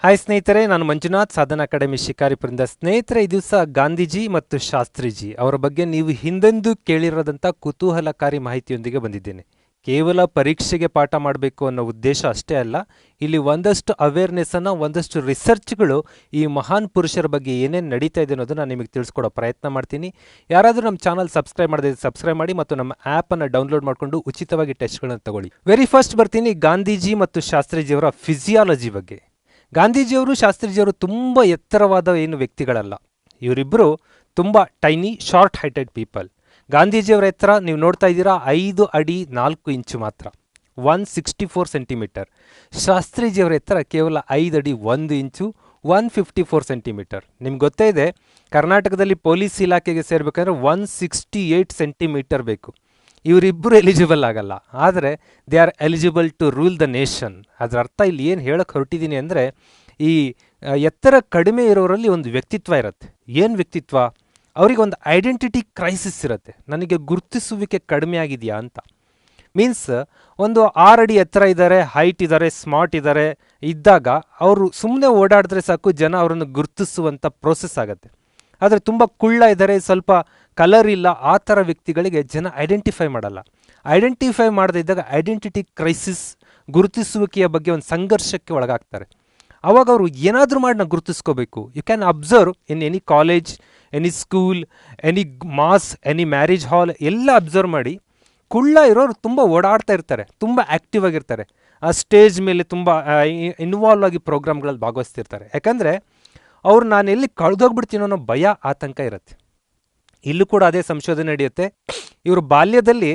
Hi ಸ್ನೇಹಿತರೆ, ನಾನು ಮಂಜುನಾಥ್, ಸಾಧನಾ academy ಶಿಕಾರಿಪುರದಿಂದ. ಸ್ನೇಹಿತರೆ, ಈ ದಿವಸ ಗಾಂಧೀಜಿ ಮತ್ತು ಶಾಸ್ತ್ರೀಜಿ ಅವರ ಬಗ್ಗೆ ನೀವು ಹಿಂದೆಂದೂ ಕೇಳಿರೋದಂಥ ಕುತೂಹಲಕಾರಿ ಮಾಹಿತಿಯೊಂದಿಗೆ ಬಂದಿದ್ದೇನೆ. ಕೇವಲ ಪರೀಕ್ಷೆಗೆ ಪಾಠ ಮಾಡಬೇಕು ಅನ್ನೋ ಉದ್ದೇಶ ಅಷ್ಟೇ ಅಲ್ಲ, ಇಲ್ಲಿ ಒಂದಷ್ಟು ಅವೇರ್ನೆಸ್ಸನ್ನು, ಒಂದಷ್ಟು ರಿಸರ್ಚ್ಗಳು ಈ ಮಹಾನ್ ಪುರುಷರ ಬಗ್ಗೆ ಏನೇನು ನಡೀತಾ ಇದೆ ಅನ್ನೋದು ನಾನು ನಿಮಗೆ ತಿಳಿಸ್ಕೊಡೋ ಪ್ರಯತ್ನ ಮಾಡ್ತೀನಿ. ಯಾರಾದರೂ ನಮ್ಮ ಚಾನಲ್ ಸಬ್ಸ್ಕ್ರೈಬ್ ಮಾಡದೇ ಸಬ್ಸ್ಕ್ರೈಬ್ ಮಾಡಿ ಮತ್ತು ನಮ್ಮ ಆ್ಯಪನ್ನು ಡೌನ್ಲೋಡ್ ಮಾಡಿಕೊಂಡು ಉಚಿತವಾಗಿ ಟೆಸ್ಟ್ಗಳನ್ನು ತಗೊಳ್ಳಿ. ವೆರಿ ಫಸ್ಟ್ ಬರ್ತೀನಿ ಗಾಂಧೀಜಿ ಮತ್ತು ಶಾಸ್ತ್ರೀಜಿಯವರ ಫಿಸಿಯಾಲಜಿ ಬಗ್ಗೆ. ಗಾಂಧೀಜಿಯವರು ಶಾಸ್ತ್ರೀಜಿಯವರು ತುಂಬ ಎತ್ತರವಾದ ಏನು ವ್ಯಕ್ತಿಗಳಲ್ಲ. ಇವರಿಬ್ಬರು ತುಂಬ ಟೈನಿ ಶಾರ್ಟ್ ಹೈಟೆಡ್ ಪೀಪಲ್. ಗಾಂಧೀಜಿಯವರ ಎತ್ತರ ನೀವು ನೋಡ್ತಾ ಇದ್ದೀರಾ 5 ಅಡಿ 4 ಇಂಚು ಮಾತ್ರ, 164 ಸೆಂಟಿಮೀಟರ್. ಶಾಸ್ತ್ರೀಜಿಯವರ ಎತ್ತರ ಕೇವಲ 5 ಅಡಿ 1 ಇಂಚು, 154 ಸೆಂಟಿಮೀಟರ್. ನಿಮ್ಗೆ ಗೊತ್ತೇ ಇದೆ, ಕರ್ನಾಟಕದಲ್ಲಿ ಪೊಲೀಸ್ ಇಲಾಖೆಗೆ ಸೇರಬೇಕಂದ್ರೆ 168 ಸೆಂಟಿಮೀಟರ್ ಬೇಕು. ಇವರಿಬ್ಬರು ಎಲಿಜಿಬಲ್ ಆಗಲ್ಲ, ಆದರೆ they are eligible to rule the nation. ಅದರ ಅರ್ಥ ಇಲ್ಲಿ ಏನು ಹೇಳಕ್ಕೆ ಹೊರಟಿದ್ದೀನಿ ಅಂದರೆ, ಈ ಎತ್ತರ ಕಡಿಮೆ ಇರೋರಲ್ಲಿ ಒಂದು ವ್ಯಕ್ತಿತ್ವ ಇರುತ್ತೆ. ಏನು ವ್ಯಕ್ತಿತ್ವ? ಅವರಿಗೆ ಒಂದು ಐಡೆಂಟಿಟಿ ಕ್ರೈಸಿಸ್ ಇರುತ್ತೆ. ನನಗೆ ಗುರುತಿಸುವಿಕೆ ಕಡಿಮೆ ಆಗಿದೆಯಾ ಅಂತ. ಮೀನ್ಸ್ ಒಂದು 6 ಅಡಿ ಎತ್ತರ ಇದ್ದಾರೆ, ಹೈಟ್ ಇದ್ದಾರೆ, ಸ್ಮಾರ್ಟ್ ಇದ್ದಾರೆ ಇದ್ದಾಗ ಅವರು ಸುಮ್ಮನೆ ಓಡಾಡಿದ್ರೆ ಸಾಕು, ಜನ ಅವರನ್ನು ಗುರುತಿಸುವಂಥ ಪ್ರೋಸೆಸ್ ಆಗುತ್ತೆ. ಆದರೆ ತುಂಬ ಕುಳ್ಳ ಇದ್ದಾರೆ, ಸ್ವಲ್ಪ ಕಲರ್ ಇಲ್ಲ, ಆ ಥರ ವ್ಯಕ್ತಿಗಳಿಗೆ ಜನ ಐಡೆಂಟಿಫೈ ಮಾಡಲ್ಲ. ಐಡೆಂಟಿಫೈ ಮಾಡದೇ ಇದ್ದಾಗ ಐಡೆಂಟಿಟಿ ಕ್ರೈಸಿಸ್, ಗುರುತಿಸುವಿಕೆಯ ಬಗ್ಗೆ ಒಂದು ಸಂಘರ್ಷಕ್ಕೆ ಒಳಗಾಗ್ತಾರೆ. ಆವಾಗ ಅವರು ಏನಾದರೂ ಮಾಡಿ ನಾವು ಗುರುತಿಸ್ಕೋಬೇಕು. You can observe in any college, any school, any mass, any marriage hall ಎಲ್ಲ ಅಬ್ಸರ್ವ್ ಮಾಡಿ. ಕುಳ್ಳ ಇರೋರು ತುಂಬ ಓಡಾಡ್ತಾ ಇರ್ತಾರೆ, ತುಂಬ ಆ್ಯಕ್ಟಿವ್ ಆಗಿರ್ತಾರೆ, ಆ ಸ್ಟೇಜ್ ಮೇಲೆ ತುಂಬ ಇನ್ವಾಲ್ವ್ ಆಗಿ ಪ್ರೋಗ್ರಾಮ್ಗಳಲ್ಲಿ ಭಾಗವಹಿಸ್ತಿರ್ತಾರೆ. ಯಾಕಂದರೆ ಅವ್ರು ನಾನು ಎಲ್ಲಿ ಕಳೆದೋಗ್ಬಿಡ್ತೀನೋ ಅನ್ನೋ ಭಯ, ಆತಂಕ ಇರುತ್ತೆ. ಇಲ್ಲೂ ಕೂಡ ಅದೇ ಸಂಶೋಧನೆ ನಡೆಯುತ್ತೆ. ಇವರು ಬಾಲ್ಯದಲ್ಲಿ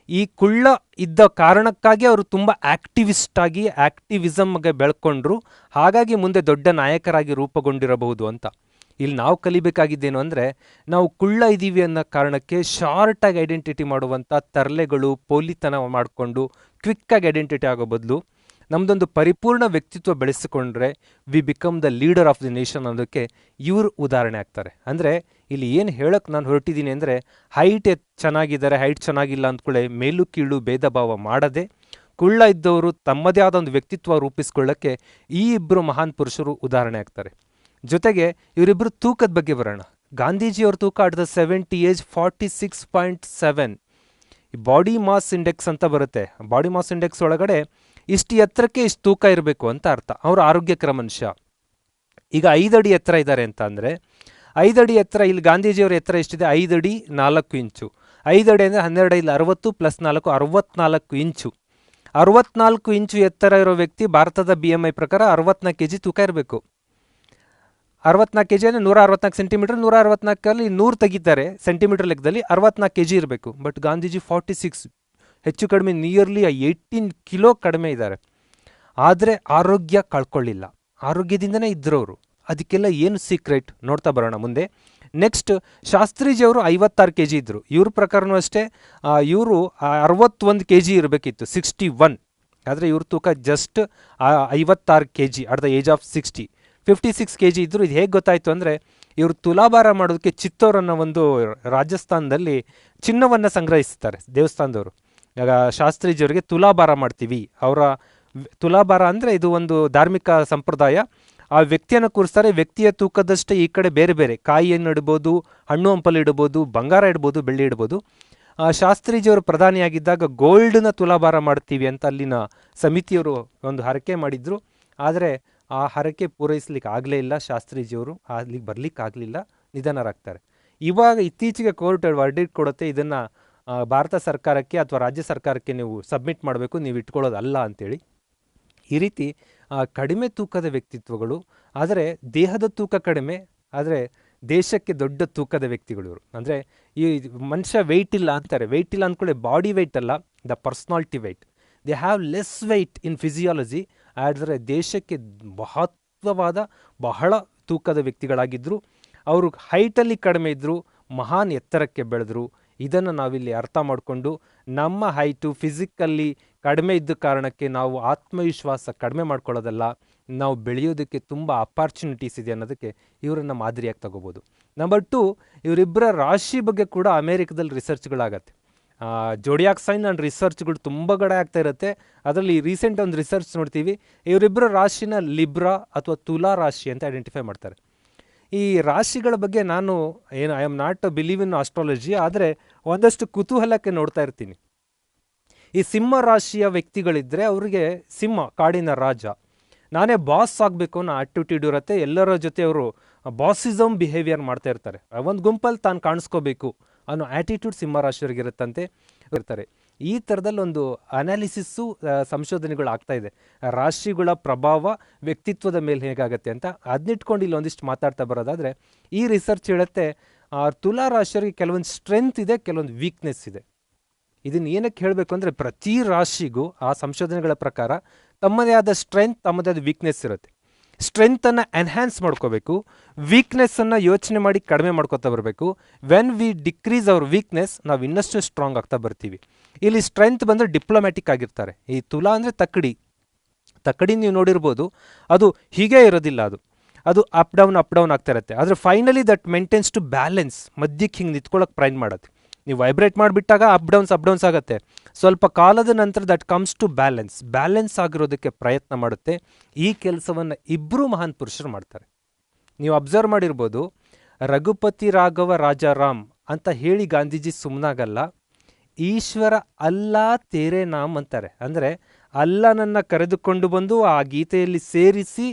ಈ ಕುಳ್ಳ ಇದ್ದ ಕಾರಣಕ್ಕಾಗಿ ಅವರು ತುಂಬ ಆ್ಯಕ್ಟಿವಿಸ್ಟ್ ಆಗಿ ಆ್ಯಕ್ಟಿವಿಸಮ್ಗೆ ಬೆಳ್ಕೊಂಡ್ರು. ಹಾಗಾಗಿ ಮುಂದೆ ದೊಡ್ಡ ನಾಯಕರಾಗಿ ರೂಪುಗೊಂಡಿರಬಹುದು ಅಂತ. ಇಲ್ಲಿ ನಾವು ಕಲಿಬೇಕಾಗಿದ್ದೇನು ಅಂದರೆ, ನಾವು ಕುಳ್ಳ ಇದ್ದೀವಿ ಅನ್ನೋ ಕಾರಣಕ್ಕೆ ಶಾರ್ಟಾಗಿ ಐಡೆಂಟಿಟಿ ಮಾಡುವಂಥ ತರಲೆಗಳು, ಪೋಲಿತನ ಮಾಡಿಕೊಂಡು ಕ್ವಿಕ್ಕಾಗಿ ಐಡೆಂಟಿಟಿ ಆಗೋ ಬದಲು ನಮ್ಮದೊಂದು ಪರಿಪೂರ್ಣ ವ್ಯಕ್ತಿತ್ವ ಬೆಳೆಸಿಕೊಂಡ್ರೆ we become the leader of the nation ಅನ್ನೋದಕ್ಕೆ ಇವರು ಉದಾಹರಣೆ ಆಗ್ತಾರೆ. ಅಂದರೆ ಇಲ್ಲಿ ಏನು ಹೇಳೋಕ್ಕೆ ನಾನು ಹೊರಟಿದ್ದೀನಿ ಅಂದರೆ, ಹೈಟ್ ಚೆನ್ನಾಗಿದ್ದಾರೆ, ಹೈಟ್ ಚೆನ್ನಾಗಿಲ್ಲ ಅಂದ್ಕೊಳ್ಳೆ ಮೇಲು ಕೀಳು ಭೇದ ಭಾವ ಮಾಡದೆ ಕುಳ್ಳ ಇದ್ದವರು ತಮ್ಮದೇ ಆದ ಒಂದು ವ್ಯಕ್ತಿತ್ವ ರೂಪಿಸ್ಕೊಳ್ಳೋಕ್ಕೆ ಈ ಇಬ್ಬರು ಮಹಾನ್ ಪುರುಷರು ಉದಾಹರಣೆ ಆಗ್ತಾರೆ. ಜೊತೆಗೆ ಇವರಿಬ್ಬರು ತೂಕದ ಬಗ್ಗೆ ಬರೋಣ. ಗಾಂಧೀಜಿಯವ್ರ ತೂಕ ಅಟ್ ದ 70 ಏಜ್ 46.7. ಈ ಬಾಡಿ ಮಾಸ್ ಇಂಡೆಕ್ಸ್ ಅಂತ ಬರುತ್ತೆ. ಬಾಡಿ ಮಾಸ್ ಇಂಡೆಕ್ಸ್ ಒಳಗಡೆ ಇಷ್ಟು ಎತ್ತರಕ್ಕೆ ಇಷ್ಟು ತೂಕ ಇರಬೇಕು ಅಂತ ಅರ್ಥ. ಅವರು ಆರೋಗ್ಯಕರ ಮನುಷ್ಯ. ಈಗ 5 ಅಡಿ ಎತ್ತರ ಇದ್ದಾರೆ ಅಂತ ಅಂದರೆ, 5 ಅಡಿ ಎತ್ತರ, ಇಲ್ಲಿ ಗಾಂಧೀಜಿಯವರ ಎತ್ತರ ಎಷ್ಟಿದೆ? 5 ಅಡಿ 4 ಇಂಚು. 5 ಅಡಿ ಅಂದರೆ 12 ಐದು 60 + 4 64 ಇಂಚು. 64 ಇಂಚು ಎತ್ತರ ಇರೋ ವ್ಯಕ್ತಿ ಭಾರತದ BMI ಪ್ರಕಾರ 64 kg ತೂಕ ಇರಬೇಕು. 64 kg ಅಂದರೆ 164 ಸೆಂಟಿಮೀಟರ್. 164ಅಲ್ಲಿ 100 ತೆಗಿತಾರೆ ಸೆಂಟಿಮೀಟರ್ ಲೆಕ್ಕದಲ್ಲಿ, 64 kg ಇರಬೇಕು. ಬಟ್ ಗಾಂಧೀಜಿ 46, ಹೆಚ್ಚು ಕಡಿಮೆ ನಿಯರ್ಲಿ 18 ಕಿಲೋ ಕಡಿಮೆ ಇದ್ದಾರೆ. ಆದರೆ ಆರೋಗ್ಯ ಕಳ್ಕೊಳ್ಳಿಲ್ಲ, ಆರೋಗ್ಯದಿಂದನೇ ಇದ್ರವರು. ಅದಕ್ಕೆಲ್ಲ ಏನು ಸೀಕ್ರೆಟ್ ನೋಡ್ತಾ ಬರೋಣ ಮುಂದೆ. ನೆಕ್ಸ್ಟ್, ಶಾಸ್ತ್ರೀಜಿಯವರು 56 kg ಇದ್ದರು. ಇವ್ರ ಪ್ರಕಾರನೂ ಅಷ್ಟೇ, ಇವರು 61 kg ಇರಬೇಕಿತ್ತು, 61. ಆದರೆ ಇವ್ರ ತೂಕ just 56 kg at the age of 60. 56 kg ಇದ್ದರು. ಇದು ಹೇಗೆ ಗೊತ್ತಾಯಿತು ಅಂದರೆ, ಇವರು ತುಲಾಭಾರ ಮಾಡೋದಕ್ಕೆ ಚಿತ್ತೋರ್ ಅನ್ನೋ ಒಂದು ರಾಜಸ್ಥಾನದಲ್ಲಿ ಚಿನ್ನವನ್ನು ಸಂಗ್ರಹಿಸ್ತಾರೆ ದೇವಸ್ಥಾನದವರು. ಈಗ ಶಾಸ್ತ್ರೀಜಿಯವರಿಗೆ ತುಲಾಭಾರ ಮಾಡ್ತೀವಿ. ಅವರ ತುಲಾಭಾರ ಅಂದರೆ ಇದು ಒಂದು ಧಾರ್ಮಿಕ ಸಂಪ್ರದಾಯ. ಆ ವ್ಯಕ್ತಿಯನ್ನು ಕೂರಿಸ್ತಾರೆ. ವ್ಯಕ್ತಿಯ ತೂಕದಷ್ಟೇ ಈ ಕಡೆ ಬೇರೆ ಬೇರೆ ಕಾಯಿಯನ್ನು ಇಡ್ಬೋದು, ಹಣ್ಣು ಹಂಪಲು ಇಡ್ಬೋದು, ಬಂಗಾರ ಇಡ್ಬೋದು, ಬೆಳ್ಳಿ ಇಡ್ಬೋದು. ಶಾಸ್ತ್ರೀಜಿಯವರು ಪ್ರಧಾನಿಯಾಗಿದ್ದಾಗ ಗೋಲ್ಡ್ನ ತುಲಾಭಾರ ಮಾಡ್ತೀವಿ ಅಂತ ಅಲ್ಲಿನ ಸಮಿತಿಯವರು ಒಂದು ಹರಕೆ ಮಾಡಿದ್ರು. ಆದರೆ ಆ ಹರಕೆ ಪೂರೈಸ್ಲಿಕ್ಕೆ ಆಗಲೇ ಇಲ್ಲ. ಶಾಸ್ತ್ರೀಜಿಯವರು ಅಲ್ಲಿಗೆ ಬರಲಿಕ್ಕೆ ಆಗಲಿಲ್ಲ, ನಿಧನರಾಗ್ತಾರೆ. ಇವಾಗ ಇತ್ತೀಚೆಗೆ ಕೋರ್ಟ್ ವರ್ಡಿಕ್ಟ್ ಕೊಡುತ್ತೆ, ಇದನ್ನು ಭಾರತ ಸರ್ಕಾರಕ್ಕೆ ಅಥವಾ ರಾಜ್ಯ ಸರ್ಕಾರಕ್ಕೆ ನೀವು ಸಬ್ಮಿಟ್ ಮಾಡಬೇಕು, ನೀವು ಇಟ್ಕೊಳ್ಳೋದಲ್ಲ ಅಂತೇಳಿ. ಈ ರೀತಿ ಕಡಿಮೆ ತೂಕದ ವ್ಯಕ್ತಿತ್ವಗಳು, ಆದರೆ ದೇಹದ ತೂಕ ಕಡಿಮೆ, ಆದರೆ ದೇಶಕ್ಕೆ ದೊಡ್ಡ ತೂಕದ ವ್ಯಕ್ತಿಗಳು ಇವರು. ಅಂದರೆ ಈ ಮನುಷ್ಯ ವೆಯ್ಟ್ ಇಲ್ಲ ಅಂತಾರೆ. ವೆಯ್ಟ್ ಇಲ್ಲ ಅಂದ್ಕೊಳ್ಳಿ, ಬಾಡಿ ವೆಯ್ಟ್ ಅಲ್ಲ, the personality weight. They have less weight in physiology. ಆದರೆ ದೇಶಕ್ಕೆ ಮಹತ್ವವಾದ ಬಹಳ ತೂಕದ ವ್ಯಕ್ತಿಗಳಾಗಿದ್ದರು. ಅವರು ಹೈಟಲ್ಲಿ ಕಡಿಮೆ ಇದ್ದರು, ಮಹಾನ್ ಎತ್ತರಕ್ಕೆ ಬೆಳೆದರು. ಇದನ್ನು ನಾವಿಲ್ಲಿ ಅರ್ಥ ಮಾಡಿಕೊಂಡು ನಮ್ಮ ಹೈಟು ಫಿಸಿಕಲ್ಲಿ ಕಡಿಮೆ ಇದ್ದ ಕಾರಣಕ್ಕೆ ನಾವು ಆತ್ಮವಿಶ್ವಾಸ ಕಡಿಮೆ ಮಾಡ್ಕೊಳ್ಳೋದಲ್ಲ, ನಾವು ಬೆಳೆಯೋದಕ್ಕೆ ತುಂಬ ಅಪಾರ್ಚುನಿಟೀಸ್ ಇದೆ ಅನ್ನೋದಕ್ಕೆ ಇವರನ್ನು ಮಾದರಿಯಾಗಿ ತಗೋಬೋದು. ನಂಬರ್ 2, ಇವರಿಬ್ಬರ ರಾಶಿ ಬಗ್ಗೆ ಕೂಡ ಅಮೇರಿಕದಲ್ಲಿ ರಿಸರ್ಚ್ಗಳಾಗತ್ತೆ. ಜೋಡಿಯಾಕ್ ಸೈನ್ ಆ್ಯಂಡ್ ರಿಸರ್ಚ್ಗಳು ತುಂಬ ಕಡೆ ಆಗ್ತಾ ಇರುತ್ತೆ. ಅದರಲ್ಲಿ ರೀಸೆಂಟ್ ಒಂದು ರಿಸರ್ಚ್ ನೋಡ್ತೀವಿ, ಇವರಿಬ್ಬರ ರಾಶಿನ ಲಿಬ್ರಾ ಅಥವಾ ತುಲಾ ರಾಶಿ ಅಂತ ಐಡೆಂಟಿಫೈ ಮಾಡ್ತಾರೆ. ಈ ರಾಶಿಗಳ ಬಗ್ಗೆ ನಾನು I am not believe in astrology, ಆದರೆ ಒಂದಷ್ಟು ಕುತೂಹಲಕ್ಕೆ ನೋಡ್ತಾ ಇರ್ತೀನಿ. ಈ ಸಿಂಹ ರಾಶಿಯ ವ್ಯಕ್ತಿಗಳಿದ್ದರೆ ಅವರಿಗೆ ಸಿಂಹ ಕಾಡಿನ ರಾಜ, ನಾನೇ ಬಾಸ್ ಆಗಬೇಕು ಅನ್ನೋ ಆಟಿಟ್ಯೂಡ್ ಇರುತ್ತೆ. ಎಲ್ಲರ ಜೊತೆ ಅವರು ಬಾಸಿಸಮ್ ಬಿಹೇವಿಯರ್ ಮಾಡ್ತಾ ಇರ್ತಾರೆ. ಒಂದು ಗುಂಪಲ್ಲಿ ತಾನು ಕಾಣಿಸ್ಕೋಬೇಕು ಅನ್ನೋ ಆ್ಯಟಿಟ್ಯೂಡ್ ಸಿಂಹ ರಾಶಿಯವರಿಗೆ ಇರ್ತಾರೆ. ಈ ಥರದಲ್ಲಿ ಒಂದು ಅನಾಲಿಸಿಸ್ಸು ಸಂಶೋಧನೆಗಳು ಆಗ್ತಾ ಇದೆ, ರಾಶಿಗಳ ಪ್ರಭಾವ ವ್ಯಕ್ತಿತ್ವದ ಮೇಲೆ ಹೇಗಾಗತ್ತೆ ಅಂತ. ಅದನ್ನಿಟ್ಕೊಂಡು ಇಲ್ಲಿ ಒಂದಿಷ್ಟು ಮಾತಾಡ್ತಾ ಬರೋದಾದರೆ, ಈ ರಿಸರ್ಚ್ ಹೇಳುತ್ತೆ ತುಲಾ ರಾಶಿಯವರಿಗೆ ಕೆಲವೊಂದು ಸ್ಟ್ರೆಂತ್ ಇದೆ, ಕೆಲವೊಂದು ವೀಕ್ನೆಸ್ ಇದೆ. ಇದನ್ನು ಏನಕ್ಕೆ ಹೇಳಬೇಕು ಅಂದರೆ, ಪ್ರತಿ ರಾಶಿಗೂ ಆ ಸಂಶೋಧನೆಗಳ ಪ್ರಕಾರ ತಮ್ಮದೇ ಆದ ಸ್ಟ್ರೆಂತ್, ತಮ್ಮದೇ ಆದ ವೀಕ್ನೆಸ್ ಇರುತ್ತೆ. ಸ್ಟ್ರೆಂತನ್ನು ಎನ್ಹ್ಯಾನ್ಸ್ ಮಾಡ್ಕೋಬೇಕು, ವೀಕ್ನೆಸ್ಸನ್ನು ಯೋಚನೆ ಮಾಡಿ ಕಡಿಮೆ ಮಾಡ್ಕೋತಾ ಬರಬೇಕು. When we decrease our weakness, ನಾವು ಇನ್ನಷ್ಟು ಸ್ಟ್ರಾಂಗ್ ಆಗ್ತಾ ಬರ್ತೀವಿ. ಇಲ್ಲಿ ಸ್ಟ್ರೆಂತ್ ಬಂದರೆ ಡಿಪ್ಲೊಮ್ಯಾಟಿಕ್ ಆಗಿರ್ತಾರೆ. ಈ ತುಲಾ ಅಂದರೆ ತಕ್ಕಡಿ ನೀವು ನೋಡಿರ್ಬೋದು, ಅದು ಹೀಗೆ ಇರೋದಿಲ್ಲ, ಅದು ಅಪ್ ಡೌನ್ ಆಗ್ತಾ ಇರುತ್ತೆ. ಆದರೆ finally that maintains to balance, ಮಧ್ಯಕ್ಕೆ ಹಿಂಗೆ ನಿಂತ್ಕೊಳ್ಳೋಕೆ ಪ್ರಯತ್ನ ಮಾಡುತ್ತೆ. ನೀವು ವೈಬ್ರೇಟ್ ಮಾಡಿಬಿಟ್ಟಾಗ ಅಪ್ ಡೌನ್ಸ್ ಆಗುತ್ತೆ. ಸ್ವಲ್ಪ ಕಾಲದ ನಂತರ ದಟ್ ಕಮ್ಸ್ ಟು ಬ್ಯಾಲೆನ್ಸ್ ಆಗಿರೋದಕ್ಕೆ ಪ್ರಯತ್ನ ಮಾಡುತ್ತೆ. ಈ ಕೆಲಸವನ್ನು ಇಬ್ಬರು ಮಹಾನ್ ಪುರುಷರು ಮಾಡ್ತಾರೆ. ನೀವು ಅಬ್ಸರ್ವ್ ಮಾಡಿರ್ಬೋದು, ರಘುಪತಿ ರಾಘವ ರಾಜಾರಾಮ್ ಅಂತ ಹೇಳಿ ಗಾಂಧೀಜಿ ಸುಮ್ಮನಾಗಲ್ಲ, ಈಶ್ವರ ಅಲ್ಲಾ ತೇರೆ ನಾಮ್ ಅಂತಾರೆ. ಅಂದರೆ ಅಲ್ಲನನ್ನು ಕರೆದುಕೊಂಡು ಬಂದು ಆ ಗೀತೆಯಲ್ಲಿ ಸೇರಿಸಿ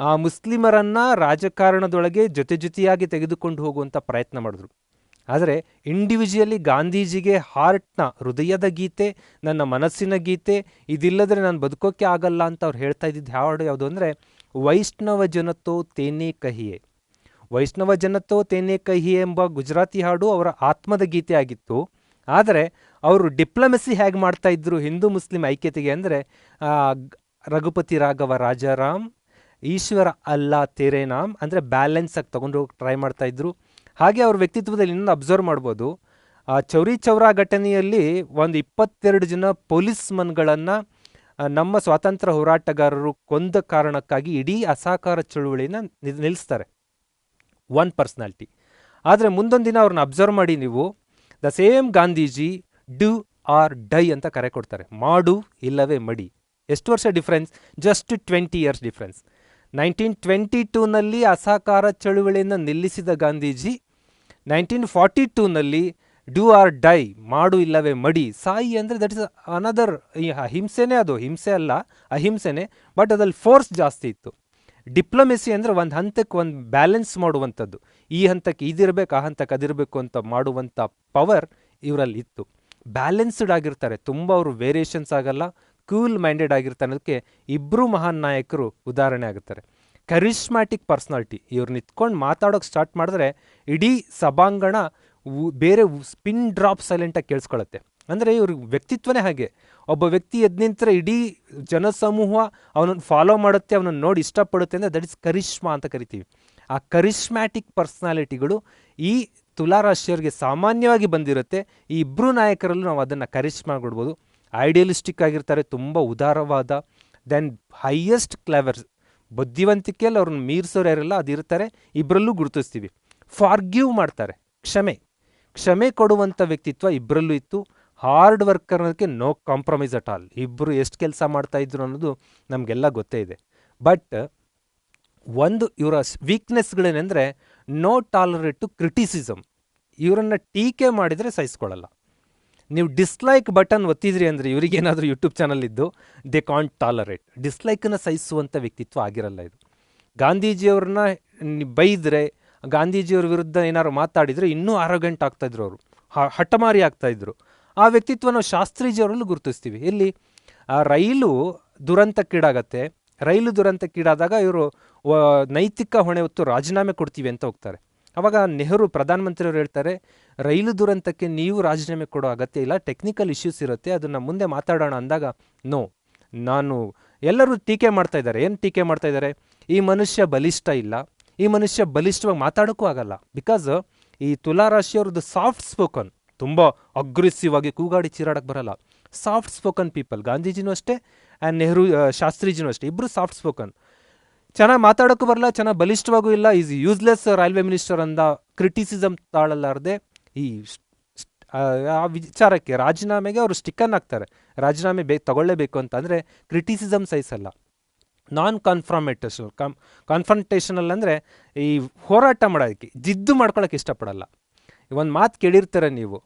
ಆ ಮುಸ್ಲಿಮರನ್ನು ರಾಜಕಾರಣದೊಳಗೆ ಜೊತೆಯಾಗಿ ತೆಗೆದುಕೊಂಡು ಹೋಗುವಂಥ ಪ್ರಯತ್ನ ಮಾಡಿದ್ರು. ಆದರೆ ಇಂಡಿವಿಜುವಲಿ ಗಾಂಧೀಜಿಗೆ ಹೃದಯದ ಗೀತೆ, ನನ್ನ ಮನಸ್ಸಿನ ಗೀತೆ, ಇದಿಲ್ಲದ್ರೆ ನಾನು ಬದುಕೋಕ್ಕೆ ಆಗಲ್ಲ ಅಂತ ಅವ್ರು ಹೇಳ್ತಾ ಇದ್ದಿದ್ದು ಯಾವುದು ಅಂದರೆ, ವೈಷ್ಣವ ಜನತೋ ತೇನೇ ಕಹಿಯೇ. ವೈಷ್ಣವ ಜನತೋ ತೇನೇ ಕಹಿಯೇ ಎಂಬ ಗುಜರಾತಿ ಹಾಡು ಅವರ ಆತ್ಮದ ಗೀತೆ ಆಗಿತ್ತು. ಆದರೆ ಅವರು ಡಿಪ್ಲೊಮೆಸಿ ಹೇಗೆ ಮಾಡ್ತಾ ಇದ್ರು ಹಿಂದೂ ಮುಸ್ಲಿಂ ಐಕ್ಯತೆಗೆ ಅಂದರೆ, ರಘುಪತಿ ರಾಘವ ರಾಜಾರಾಮ್, ಈಶ್ವರ ಅಲ್ಲಾ ತೇರೆ ನಾಮ್ ಅಂದರೆ ಬ್ಯಾಲೆನ್ಸ್ ಆಗಿ ತೊಗೊಂಡು ಹೋಗಿ ಟ್ರೈ ಮಾಡ್ತಾ ಇದ್ರು. ಹಾಗೆ ಅವ್ರ ವ್ಯಕ್ತಿತ್ವದಲ್ಲಿ ಇನ್ನೊಂದು ಅಬ್ಸರ್ವ್ ಮಾಡ್ಬೋದು, ಚೌರಿ ಚೌರಾ ಘಟನೆಯಲ್ಲಿ ಒಂದು 22 ಜನ ಪೊಲೀಸ್ಮನ್ಗಳನ್ನು ನಮ್ಮ ಸ್ವಾತಂತ್ರ್ಯ ಹೋರಾಟಗಾರರು ಕೊಂದ ಕಾರಣಕ್ಕಾಗಿ ಇಡೀ ಅಸಹಕಾರ ಚಳುವಳಿನ ನಿಲ್ಲಿಸ್ತಾರೆ, ಒನ್ ಪರ್ಸ್ನಾಲಿಟಿ. ಆದರೆ ಮುಂದೊಂದು ದಿನ ಅವ್ರನ್ನ ಅಬ್ಸರ್ವ್ ಮಾಡಿ ನೀವು, the same Gandhiji do or die ಅಂತ ಕರೆ ಕೊಡ್ತಾರೆ, ಮಾಡು ಇಲ್ಲವೇ ಮಡಿ. ಎಷ್ಟು ವರ್ಷ ಡಿಫ್ರೆನ್ಸ್? Just 20 years difference. 1922ನಲ್ಲಿ ಅಸಹಕಾರ ಚಳುವಳಿಯನ್ನು ನಿಲ್ಲಿಸಿದ ಗಾಂಧೀಜಿ 1942ನಲ್ಲಿ ಡೂ ಆರ್ ಡೈ, ಮಾಡು ಇಲ್ಲವೇ ಮಡಿ, ಸಾಯಿ ಅಂದರೆ ದಟ್ ಇಸ್ ಅನದರ್. ಹಿಂಸೆನೇ, ಅದು ಹಿಂಸೆ ಅಲ್ಲ, ಅಹಿಂಸೆನೇ, ಬಟ್ ಅದ್ರಲ್ಲಿ ಫೋರ್ಸ್ ಜಾಸ್ತಿ ಇತ್ತು. ಡಿಪ್ಲೊಮೆಸಿ ಅಂದರೆ ಒಂದು ಹಂತಕ್ಕೆ ಒಂದು ಬ್ಯಾಲೆನ್ಸ್ ಮಾಡುವಂಥದ್ದು, ಈ ಹಂತಕ್ಕೆ ಇದಿರಬೇಕು, ಆ ಹಂತಕ್ಕೆ ಅದಿರಬೇಕು ಅಂತ ಮಾಡುವಂಥ ಪವರ್ ಇವರಲ್ಲಿ ಇತ್ತು. ಬ್ಯಾಲೆನ್ಸ್ಡ್ ಆಗಿರ್ತಾರೆ, ತುಂಬ ಅವರು ವೇರಿಯೇಷನ್ಸ್ ಆಗಲ್ಲ, ಕೂಲ್ ಮೈಂಡೆಡ್ ಆಗಿರ್ತಾರೆ. ಅನ್ನೋದಕ್ಕೆ ಇಬ್ಬರು ಮಹಾನ್ ನಾಯಕರು ಉದಾಹರಣೆ ಆಗುತ್ತಾರೆ. ಕರಿಷ್ಮ್ಯಾಟಿಕ್ ಪರ್ಸ್ನಾಲಿಟಿ, ಇವ್ರು ನಿಂತ್ಕೊಂಡು ಮಾತಾಡೋಕೆ ಸ್ಟಾರ್ಟ್ ಮಾಡಿದ್ರೆ ಇಡೀ ಸಭಾಂಗಣ ಬೇರೆ ಸ್ಪಿನ್ ಡ್ರಾಪ್ ಸೈಲೆಂಟಾಗಿ ಕೇಳಿಸ್ಕೊಳ್ಳುತ್ತೆ. ಅಂದರೆ ಇವ್ರ ವ್ಯಕ್ತಿತ್ವನೇ ಹಾಗೆ. ಒಬ್ಬ ವ್ಯಕ್ತಿ ಎದ್ದು ನಿಂತರೆ ಇಡೀ ಜನಸಮೂಹ ಅವನನ್ನು ಫಾಲೋ ಮಾಡುತ್ತೆ, ಅವನನ್ನು ನೋಡಿ ಇಷ್ಟಪಡುತ್ತೆ ಅಂದರೆ ದಟ್ ಇಸ್ ಕರಿಷ್ಮಾ ಅಂತ ಕರಿತೀವಿ. ಆ ಕರಿಷ್ಮ್ಯಾಟಿಕ್ ಪರ್ಸ್ನಾಲಿಟಿಗಳು ಈ ತುಲಾರಾಶಿಯವರಿಗೆ ಸಾಮಾನ್ಯವಾಗಿ ಬಂದಿರುತ್ತೆ. ಈ ಇಬ್ಬರು ನಾಯಕರಲ್ಲೂ ನಾವು ಅದನ್ನು ಕರಿಷ್ಮಾ ಕೊಡ್ಬೋದು. ಐಡಿಯಲಿಸ್ಟಿಕ್ ಆಗಿರ್ತಾರೆ, ತುಂಬ ಉದಾರವಾದ, ದೆನ್ ಹೈಯೆಸ್ಟ್ ಕ್ಲೆವರ್ಸ್, ಬುದ್ಧಿವಂತಿಕೆಯಲ್ಲಿ ಅವ್ರನ್ನ ಮೀರಿಸೋರು ಯಾರೆಲ್ಲ ಅದಿರ್ತಾರೆ. ಇಬ್ಬರಲ್ಲೂ ಗುರುತಿಸ್ತೀವಿ. ಫಾರ್ಗಿವ್ ಮಾಡ್ತಾರೆ, ಕ್ಷಮೆ ಕೊಡುವಂಥ ವ್ಯಕ್ತಿತ್ವ ಇಬ್ಬರಲ್ಲೂ ಇತ್ತು. ಹಾರ್ಡ್ ವರ್ಕರ್ ಅನ್ನೋದಕ್ಕೆ ನೋ ಕಾಂಪ್ರಮೈಸ್ ಅಟ್ ಆಲ್. ಇಬ್ಬರು ಎಷ್ಟು ಕೆಲಸ ಮಾಡ್ತಾಯಿದ್ರು ಅನ್ನೋದು ನಮಗೆಲ್ಲ ಗೊತ್ತೇ ಇದೆ. ಬಟ್ ಒಂದು ಇವರ ವೀಕ್ನೆಸ್ಗಳೇನೆಂದರೆ ನೋ ಟಾಲರೇಟ್ ಟು ಕ್ರಿಟಿಸಿಸಮ್. ಇವರನ್ನು ಟೀಕೆ ಮಾಡಿದರೆ ಸಹಿಸ್ಕೊಳ್ಳಲ್ಲ. ನೀವು ಡಿಸ್ಲೈಕ್ ಬಟನ್ ಒತ್ತಿದ್ರಿ ಅಂದರೆ ಇವರಿಗೇನಾದರೂ ಯೂಟ್ಯೂಬ್ ಚಾನಲ್ ಇದ್ದು ದೇ ಕಾಂಟ್ ಟಾಲರೇಟ್. ಡಿಸ್ಲೈಕನ್ನು ಸಹಿಸುವಂಥ ವ್ಯಕ್ತಿತ್ವ ಆಗಿರಲ್ಲ ಇದು. ಗಾಂಧೀಜಿಯವ್ರನ್ನ ಬೈದರೆ, ಗಾಂಧೀಜಿಯವ್ರ ವಿರುದ್ಧ ಏನಾದ್ರು ಮಾತಾಡಿದರೆ ಇನ್ನೂ ಆರೋಗ್ಯಂಟ್ ಆಗ್ತಾಯಿದ್ರು, ಅವರು ಹಠಮಾರಿ ಆಗ್ತಾಯಿದ್ರು. ಆ ವ್ಯಕ್ತಿತ್ವ ನಾವು ಶಾಸ್ತ್ರೀಜಿಯವರಲ್ಲೂ ಗುರುತಿಸ್ತೀವಿ. ಇಲ್ಲಿ ರೈಲು ದುರಂತಕ್ಕೀಡಾಗತ್ತೆ. ರೈಲು ದುರಂತಕ್ಕೀಡಾದಾಗ ಇವರು ನೈತಿಕ ಹೊಣೆ ಹೊತ್ತು ರಾಜೀನಾಮೆ ಕೊಡ್ತೀವಿ ಅಂತ ಹೋಗ್ತಾರೆ. ಆವಾಗ ನೆಹರು ಪ್ರಧಾನಮಂತ್ರಿಯವರು ಹೇಳ್ತಾರೆ, ರೈಲು ದುರಂತಕ್ಕೆ ನೀವು ರಾಜೀನಾಮೆ ಕೊಡೋ ಅಗತ್ಯ ಇಲ್ಲ, ಟೆಕ್ನಿಕಲ್ ಇಶ್ಯೂಸ್ ಇರುತ್ತೆ, ಅದನ್ನು ಮುಂದೆ ಮಾತಾಡೋಣ ಅಂದಾಗ ನೋ, ಎಲ್ಲರೂ ಟೀಕೆ ಮಾಡ್ತಾ ಇದ್ದಾರೆ. ಏನು ಟೀಕೆ ಮಾಡ್ತಾ ಇದ್ದಾರೆ? ಈ ಮನುಷ್ಯ ಬಲಿಷ್ಠ ಇಲ್ಲ, ಈ ಮನುಷ್ಯ ಬಲಿಷ್ಠವಾಗಿ ಮಾತಾಡೋಕ್ಕೂ ಆಗಲ್ಲ. ಬಿಕಾಸ್ ಈ ತುಲಾರಾಶಿಯವ್ರದ್ದು ಸಾಫ್ಟ್ ಸ್ಪೋಕನ್, ತುಂಬ ಅಗ್ರೆಸಿವ್ ಆಗಿ ಕೂಗಾಡಿ ಚೀರಾಡಕ್ಕೆ ಬರಲ್ಲ. Soft spoken people. ಗಾಂಧೀಜಿನೂ ಅಷ್ಟೇ ಆ್ಯಂಡ್ ನೆಹರು ಶಾಸ್ತ್ರೀಜಿನೂ ಅಷ್ಟೇ, ಇಬ್ಬರು ಸಾಫ್ಟ್ ಸ್ಪೋಕನ್. ಚೆನ್ನಾಗಿ ಮಾತಾಡೋಕ್ಕೂ ಬರಲ್ಲ, ಚೆನ್ನಾಗಿ ಬಲಿಷ್ಠವಾಗೂ ಇಲ್ಲ. ಈಸ್ ಯೂಸ್ಲೆಸ್ ರೈಲ್ವೆ ಮಿನಿಸ್ಟರ್ ಅಂದ ಕ್ರಿಟಿಸಿಸಮ್ ತಾಳಲಾರದೆ ಈ ಆ ಆ ವಿಚಾರಕ್ಕೆ ರಾಜೀನಾಮೆಗೆ ಅವರು ಸ್ಟಿಕ್ಕನ್ನು ಹಾಕ್ತಾರೆ. ರಾಜೀನಾಮೆ ತಗೊಳ್ಳೇಬೇಕು ಅಂತ. ಅಂದರೆ ಕ್ರಿಟಿಸಿಸಮ್ ಸಹಿಸಲ್ಲ. ನಾನ್ ಕಾನ್ಫ್ರಂಟೇಷನಲ್ ಅಂದರೆ ಈ ಹೋರಾಟ ಮಾಡೋದಕ್ಕೆ, ಜಿದ್ದು ಮಾಡ್ಕೊಳ್ಳೋಕೆ ಇಷ್ಟಪಡಲ್ಲ. ಒಂದು ಮಾತು ಕೇಳಿರ್ತಾರೆ ನೀವು,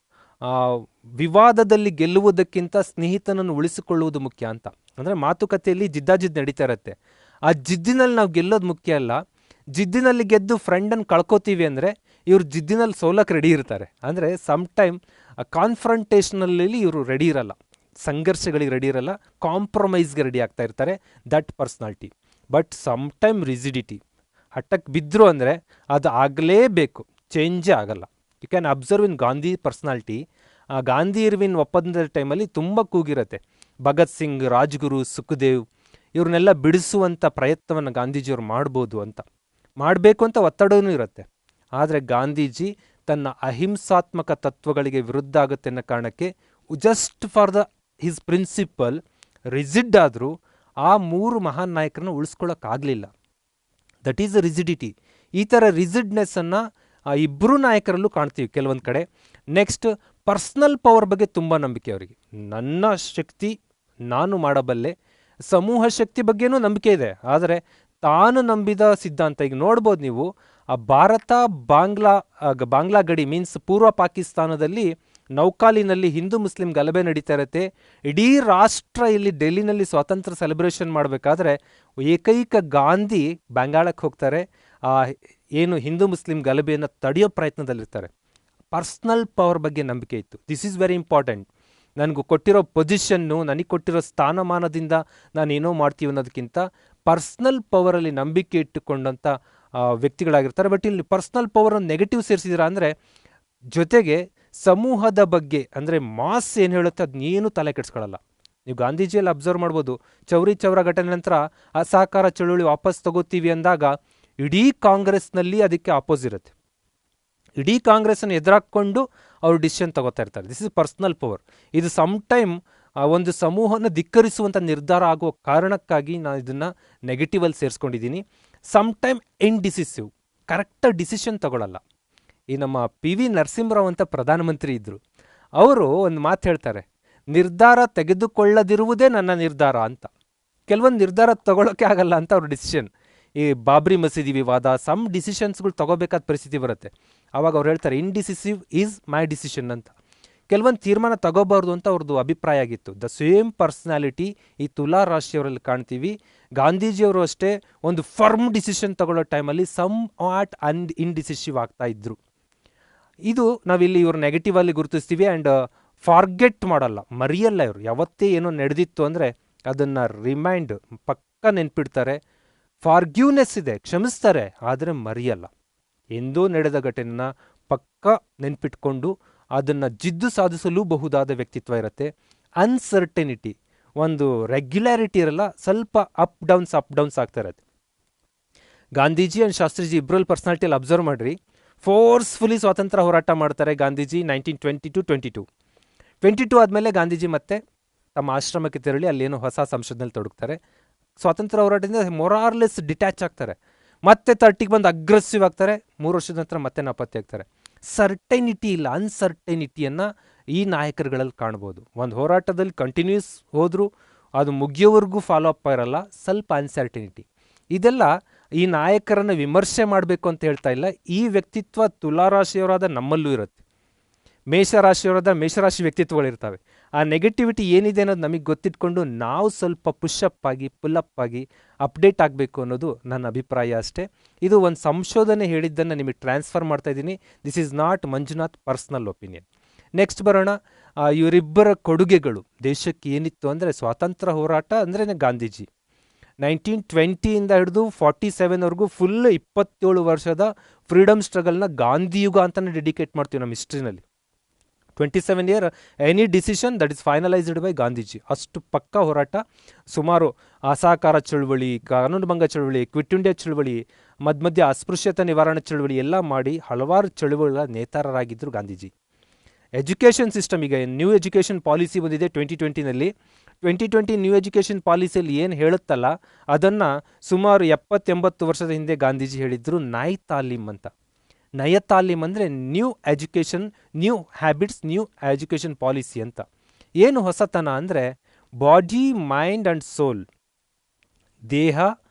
ವಿವಾದದಲ್ಲಿ ಗೆಲ್ಲುವುದಕ್ಕಿಂತ ಸ್ನೇಹಿತನನ್ನು ಉಳಿಸಿಕೊಳ್ಳುವುದು ಮುಖ್ಯ ಅಂತ. ಅಂದರೆ ಮಾತುಕತೆಯಲ್ಲಿ ಜಿದ್ದಾಜಿದ್ದು ನಡೀತಾ ಇರುತ್ತೆ. ಆ ಜಿದ್ದಿನಲ್ಲಿ ನಾವು ಗೆಲ್ಲೋದು ಮುಖ್ಯ ಅಲ್ಲ. ಜಿದ್ದಿನಲ್ಲಿ ಗೆದ್ದು ಫ್ರೆಂಡನ್ನು ಕಳ್ಕೊತೀವಿ ಅಂದರೆ ಇವ್ರು ಜಿದ್ದಿನಲ್ಲಿ ಸೋಲಕ್ಕೆ ರೆಡಿ ಇರ್ತಾರೆ. ಅಂದರೆ ಸಮ್ಟೈಮ್ ಕಾನ್ಫ್ರಂಟೇಷನಲ್ಲಿ ಇವರು ರೆಡಿ ಇರಲ್ಲ, ಸಂಘರ್ಷಗಳಿಗೆ ರೆಡಿ ಇರಲ್ಲ, ಕಾಂಪ್ರಮೈಸ್ಗೆ ರೆಡಿ ಆಗ್ತಾ ಇರ್ತಾರೆ. That personality. But sometime rigidity, ಹಠಕ್ಕೆ ಬಿದ್ದರು ಅಂದರೆ ಅದು ಆಗಲೇಬೇಕು, ಚೇಂಜೇ ಆಗಲ್ಲ. You can observe in Gandhi personality. Gandhi Irwin ಒಪ್ಪಂದದ ಟೈಮಲ್ಲಿ ತುಂಬ ಕೂಗಿರುತ್ತೆ. ಭಗತ್ ಸಿಂಗ್, ರಾಜ್ಗುರು, ಸುಖದೇವ್ ಇವ್ರನ್ನೆಲ್ಲ ಬಿಡಿಸುವಂಥ ಪ್ರಯತ್ನವನ್ನು ಗಾಂಧೀಜಿಯವ್ರು ಮಾಡ್ಬೋದು ಅಂತ, ಮಾಡಬೇಕು ಅಂತ ಒತ್ತಡವೂ ಇರುತ್ತೆ. ಆದರೆ ಗಾಂಧೀಜಿ ತನ್ನ ಅಹಿಂಸಾತ್ಮಕ ತತ್ವಗಳಿಗೆ ವಿರುದ್ಧ ಆಗುತ್ತೆ ಅನ್ನೋ ಕಾರಣಕ್ಕೆ just for his principle rigid ಆದರೂ ಆ 3 ಮಹಾನ್ ನಾಯಕರನ್ನು ಉಳಿಸ್ಕೊಳ್ಳೋಕ್ಕಾಗಲಿಲ್ಲ. That is a rigidity. ಈ ಥರ ರಿಜಿಡ್ನೆಸ್ಸನ್ನು ಇಬ್ಬರು ನಾಯಕರಲ್ಲೂ ಕಾಣ್ತೀವಿ ಕೆಲವೊಂದು ಕಡೆ. ನೆಕ್ಸ್ಟ್, ಪರ್ಸ್ನಲ್ ಪವರ್ ಬಗ್ಗೆ ತುಂಬ ನಂಬಿಕೆ ಅವರಿಗೆ. ನನ್ನ ಶಕ್ತಿ ನಾನು ಮಾಡಬಲ್ಲೆ. ಸಮೂಹ ಶಕ್ತಿ ಬಗ್ಗೆನೂ ನಂಬಿಕೆ ಇದೆ. ಆದರೆ ತಾನು ನಂಬಿದ ಸಿದ್ಧಾಂತ, ಈಗ ನೋಡ್ಬೋದು ನೀವು, ಆ ಭಾರತ ಬಾಂಗ್ಲಾ ಗಡಿ ಮೀನ್ಸ್ ಪೂರ್ವ ಪಾಕಿಸ್ತಾನದಲ್ಲಿ ನೌಕಾಲಿನಲ್ಲಿ ಹಿಂದೂ ಮುಸ್ಲಿಂ ಗಲಭೆ ನಡೀತಾ ಇರುತ್ತೆ. ಇಡೀ ರಾಷ್ಟ್ರ ಇಲ್ಲಿ ಡೆಲ್ಲಿನಲ್ಲಿ ಸ್ವಾತಂತ್ರ್ಯ ಸೆಲೆಬ್ರೇಷನ್ ಮಾಡಬೇಕಾದ್ರೆ ಏಕೈಕ ಗಾಂಧಿ ಬಂಗಾಳಕ್ಕೆ ಹೋಗ್ತಾರೆ. ಏನು ಹಿಂದೂ ಮುಸ್ಲಿಂ ಗಲಭೆಯನ್ನು ತಡೆಯೋ ಪ್ರಯತ್ನದಲ್ಲಿರ್ತಾರೆ. ಪರ್ಸ್ನಲ್ ಪವರ್ ಬಗ್ಗೆ ನಂಬಿಕೆ ಇತ್ತು. This is very important. ನನಗೂ ಕೊಟ್ಟಿರೋ ಪೊಸಿಷನ್ನು, ನನಗೆ ಕೊಟ್ಟಿರೋ ಸ್ಥಾನಮಾನದಿಂದ ನಾನೇನೋ ಮಾಡ್ತೀವಿ ಅನ್ನೋದಕ್ಕಿಂತ ಪರ್ಸ್ನಲ್ ಪವರಲ್ಲಿ ನಂಬಿಕೆ ಇಟ್ಟುಕೊಂಡಂಥ ವ್ಯಕ್ತಿಗಳಾಗಿರ್ತಾರೆ. ಬಟ್ ಇಲ್ಲಿ ಪರ್ಸ್ನಲ್ ಪವರನ್ನು ನೆಗೆಟಿವ್ ಸೇರಿಸಿದಿರ ಅಂದರೆ, ಜೊತೆಗೆ ಸಮೂಹದ ಬಗ್ಗೆ ಅಂದರೆ ಮಾಸ್ ಏನು ಹೇಳುತ್ತೆ ಅದನ್ನೇನು ತಲೆ ಕೆಡಿಸ್ಕೊಳ್ಳಲ್ಲ. ನೀವು ಗಾಂಧೀಜಿಯಲ್ಲಿ ಅಬ್ಸರ್ವ್ ಮಾಡ್ಬೋದು, ಚೌರಿ ಚೌರ ಘಟನೆ ನಂತರ ಅಸಹಕಾರ ಚಳುವಳಿ ವಾಪಸ್ ತಗೋತೀವಿ ಅಂದಾಗ ಇಡೀ ಕಾಂಗ್ರೆಸ್ನಲ್ಲಿ ಅದಕ್ಕೆ ಅಪೋಸ್ ಇರುತ್ತೆ. ಇಡೀ ಕಾಂಗ್ರೆಸ್ಸನ್ನು ಎದುರಾಕ್ಕೊಂಡು ಅವರು ಡಿಸಿಷನ್ ತಗೋತಾ ಇರ್ತಾರೆ. This is personal power. ಇದು ಸಮ್ಟೈಮ್ ಒಂದು ಸಮೂಹನ ಧಿಕ್ಕರಿಸುವಂಥ ನಿರ್ಧಾರ ಆಗುವ ಕಾರಣಕ್ಕಾಗಿ ನಾನು ಇದನ್ನು ನೆಗೆಟಿವಲ್ಲಿ ಸೇರಿಸ್ಕೊಂಡಿದ್ದೀನಿ. ಸಮ್ಟೈಮ್ ಇನ್ಡಿಸಿಸಿವ್, ಕರೆಕ್ಟಾಗಿ ಡಿಸಿಷನ್ ತಗೊಳ್ಳಲ್ಲ. ಈ ನಮ್ಮ PV ನರಸಿಂಹರಾವ್ ಅಂತ ಪ್ರಧಾನಮಂತ್ರಿ ಇದ್ದರು. ಅವರು ಒಂದು ಮಾತು ಹೇಳ್ತಾರೆ, ನಿರ್ಧಾರ ತೆಗೆದುಕೊಳ್ಳದಿರುವುದೇ ನನ್ನ ನಿರ್ಧಾರ ಅಂತ. ಕೆಲವೊಂದು ನಿರ್ಧಾರ ತಗೊಳ್ಳೋಕೆ ಆಗಲ್ಲ ಅಂತ ಅವ್ರ ಡಿಸಿಷನ್. ಈ ಬಾಬ್ರಿ ಮಸೀದಿ ವಿವಾದ, ಸಮ್ ಡಿಸಿಷನ್ಸ್ಗಳು ತಗೋಬೇಕಾದ ಪರಿಸ್ಥಿತಿ ಬರುತ್ತೆ. ಆವಾಗ ಅವ್ರು ಹೇಳ್ತಾರೆ ಇನ್ಡಿಸಿಸಿವ್ ಈಸ್ ಮೈ ಡಿಸಿಷನ್ ಅಂತ. ಕೆಲವೊಂದು ತೀರ್ಮಾನ ತಗೋಬಾರ್ದು ಅಂತ ಅವ್ರದ್ದು ಅಭಿಪ್ರಾಯ ಆಗಿತ್ತು. ದ ಸೇಮ್ ಪರ್ಸ್ನಾಲಿಟಿ ಈ ತುಲಾ ರಾಶಿಯವರಲ್ಲಿ ಕಾಣ್ತೀವಿ. ಗಾಂಧೀಜಿಯವರು ಅಷ್ಟೇ ಒಂದು ಫರ್ಮ್ ಡಿಸಿಷನ್ ತಗೊಳ್ಳೋ ಟೈಮಲ್ಲಿ ಸಮ್ ವಾಟ್ ಇನ್ಡಿಸಿಸಿವ್ ಆಗ್ತಾ ಇದ್ರು. ಇದು ನಾವಿಲ್ಲಿ ಇವರು ನೆಗೆಟಿವಲ್ಲಿ ಗುರುತಿಸ್ತೀವಿ. ಆ್ಯಂಡ್ ಫಾರ್ಗೆಟ್ ಮಾಡಲ್ಲ, ಮರೆಯಲ್ಲ. ಇವರು ಯಾವತ್ತೇ ಏನೋ ನಡೆದಿತ್ತು ಅಂದರೆ ಅದನ್ನು ರಿಮೈಂಡ್ ಪಕ್ಕ ನೆನ್ಪಿಡ್ತಾರೆ. ಫಾರ್ಗ್ಯೂನೆಸ್ ಇದೆ, ಕ್ಷಮಿಸ್ತಾರೆ, ಆದರೆ ಮರೆಯಲ್ಲ. ಎಂದೋ ನಡೆದ ಘಟನೆನ ಪಕ್ಕ ನೆನ್ಪಿಟ್ಕೊಂಡು ಅದನ್ನು ಜಿದ್ದು ಸಾಧಿಸಲೂ ಬಹುದಾದ ವ್ಯಕ್ತಿತ್ವ ಇರುತ್ತೆ. ಅನ್ಸರ್ಟನಿಟಿ, ಒಂದು ರೆಗ್ಯುಲಾರಿಟಿ ಇರಲ್ಲ, ಸ್ವಲ್ಪ ಅಪ್ ಡೌನ್ಸ್ ಆಗ್ತಾ ಇರುತ್ತೆ. ಗಾಂಧೀಜಿ ಆ್ಯಂಡ್ ಶಾಸ್ತ್ರಿಜಿ ಇಬ್ಬರಲ್ಲಿ ಪರ್ಸನಾಲಿಟಿಯಲ್ಲಿ ಅಬ್ಸರ್ವ್ ಮಾಡಿರಿ. ಫೋರ್ಸ್ಫುಲಿ ಸ್ವಾತಂತ್ರ್ಯ ಹೋರಾಟ ಮಾಡ್ತಾರೆ ಗಾಂಧೀಜಿ 1922 ಆದಮೇಲೆ ಗಾಂಧೀಜಿ ಮತ್ತೆ ತಮ್ಮ ಆಶ್ರಮಕ್ಕೆ ತೆರಳಿ ಅಲ್ಲೇನೋ ಹೊಸ ಸಂಶೋಧನೆಯಲ್ಲಿ ತೊಡಗ್ತಾರೆ. ಸ್ವಾತಂತ್ರ್ಯ ಹೋರಾಟದಿಂದ ಮೊರಾರ್ಲೆಸ್ ಡಿಟ್ಯಾಚ್ ಆಗ್ತಾರೆ. ಮತ್ತೆ 30ಗೆ ಬಂದು ಅಗ್ರೆಸಿವ್ ಆಗ್ತಾರೆ. 3 ವರ್ಷದ ನಂತರ ಮತ್ತೆ ನಾಪತ್ತೆ ಆಗ್ತಾರೆ. ಸರ್ಟೈನಿಟಿ ಇಲ್ಲ, ಅನ್ಸರ್ಟೈನಿಟಿಯನ್ನು ಈ ನಾಯಕರುಗಳಲ್ಲಿ ಕಾಣ್ಬೋದು. ಒಂದು ಹೋರಾಟದಲ್ಲಿ ಕಂಟಿನ್ಯೂಸ್ ಹೋದರೂ ಅದು ಮುಗಿಯೋವರೆಗೂ ಫಾಲೋ ಅಪ್ ಇರಲ್ಲ, ಸ್ವಲ್ಪ ಅನ್ಸರ್ಟನಿಟಿ. ಇದೆಲ್ಲ ಈ ನಾಯಕರನ್ನು ವಿಮರ್ಶೆ ಮಾಡಬೇಕು ಅಂತ ಹೇಳ್ತಾ ಇಲ್ಲ. ಈ ವ್ಯಕ್ತಿತ್ವ ತುಲಾರಾಶಿಯವರಾದ ನಮ್ಮಲ್ಲೂ ಇರುತ್ತೆ, ಮೇಷರಾಶಿಯವರಾದ ಮೇಷರಾಶಿ ವ್ಯಕ್ತಿತ್ವಗಳಿರ್ತವೆ. ಆ ನೆಗೆಟಿವಿಟಿ ಏನಿದೆ ಅನ್ನೋದು ನಮಗೆ ಗೊತ್ತಿಟ್ಕೊಂಡು ನಾವು ಸ್ವಲ್ಪ ಪುಷಪ್ ಆಗಿ ಪುಲ್ಲಪ್ ಆಗಿ ಅಪ್ಡೇಟ್ ಆಗಬೇಕು ಅನ್ನೋದು ನನ್ನ ಅಭಿಪ್ರಾಯ ಅಷ್ಟೇ. ಇದು ಒಂದು ಸಂಶೋಧನೆ ಹೇಳಿದ್ದನ್ನು ನಿಮಗೆ ಟ್ರಾನ್ಸ್ಫರ್ ಮಾಡ್ತಾ ಇದ್ದೀನಿ. This is not Manjunath personal opinion. Next ಬರೋಣ. ಇವರಿಬ್ಬರ ಕೊಡುಗೆಗಳು ದೇಶಕ್ಕೆ ಏನಿತ್ತು ಅಂದರೆ, ಸ್ವಾತಂತ್ರ್ಯ ಹೋರಾಟ ಅಂದ್ರೇ ಗಾಂಧೀಜಿ 1920 ಹಿಡಿದು 47ವರೆಗೂ ಫುಲ್ 27 ವರ್ಷದ ಫ್ರೀಡಮ್ ಸ್ಟ್ರಗಲ್ನ ಗಾಂಧಿಯುಗ ಅಂತಲೇ ಡೆಡಿಕೇಟ್ ಮಾಡ್ತೀವಿ ನಮ್ಮ ಹಿಸ್ಟ್ರಿನಲ್ಲಿ. 27 year any decision that is finalised by Gandhiji. ಅಷ್ಟು ಪಕ್ಕ ಹೋರಾಟ. ಸುಮಾರು ಅಸಹಕಾರ ಚಳುವಳಿ, ಕಾನೂನುಭಂಗ ಚಳುವಳಿ, ಕ್ವಿಟ್ ಇಂಡಿಯಾ ಚಳುವಳಿ, ಮಧ್ಯ ಅಸ್ಪೃಶ್ಯತೆ ನಿವಾರಣೆ ಚಳುವಳಿ ಎಲ್ಲ ಮಾಡಿ ಹಲವಾರು ಚಳುವಳಿಗಳ ನೇತಾರರಾಗಿದ್ದರು ಗಾಂಧೀಜಿ. ಎಜುಕೇಷನ್ ಸಿಸ್ಟಮ್, ಈಗ ನ್ಯೂ ಎಜುಕೇಷನ್ ಪಾಲಿಸಿ ಬಂದಿದೆ 2020ನಲ್ಲಿ. 2020 ನ್ಯೂ ಎಜುಕೇಷನ್ ಪಾಲಿಸಿಯಲ್ಲಿ ಏನು ಹೇಳುತ್ತಲ್ಲ ಅದನ್ನು ಸುಮಾರು 70-80 ವರ್ಷದ ಹಿಂದೆ ಗಾಂಧೀಜಿ ಹೇಳಿದ್ರು ನಾಯ್ ತಾಲೀಮ್ ಅಂತ. ನಯ ತಾಲೀಮ್ ಅಂದರೆ new education, new habits, new education policy ಅಂತ. ಏನು ಹೊಸತನ ಅಂದರೆ ಬಾಡಿ, ಮೈಂಡ್ ಆ್ಯಂಡ್ ಸೋಲ್, ದೇಹ,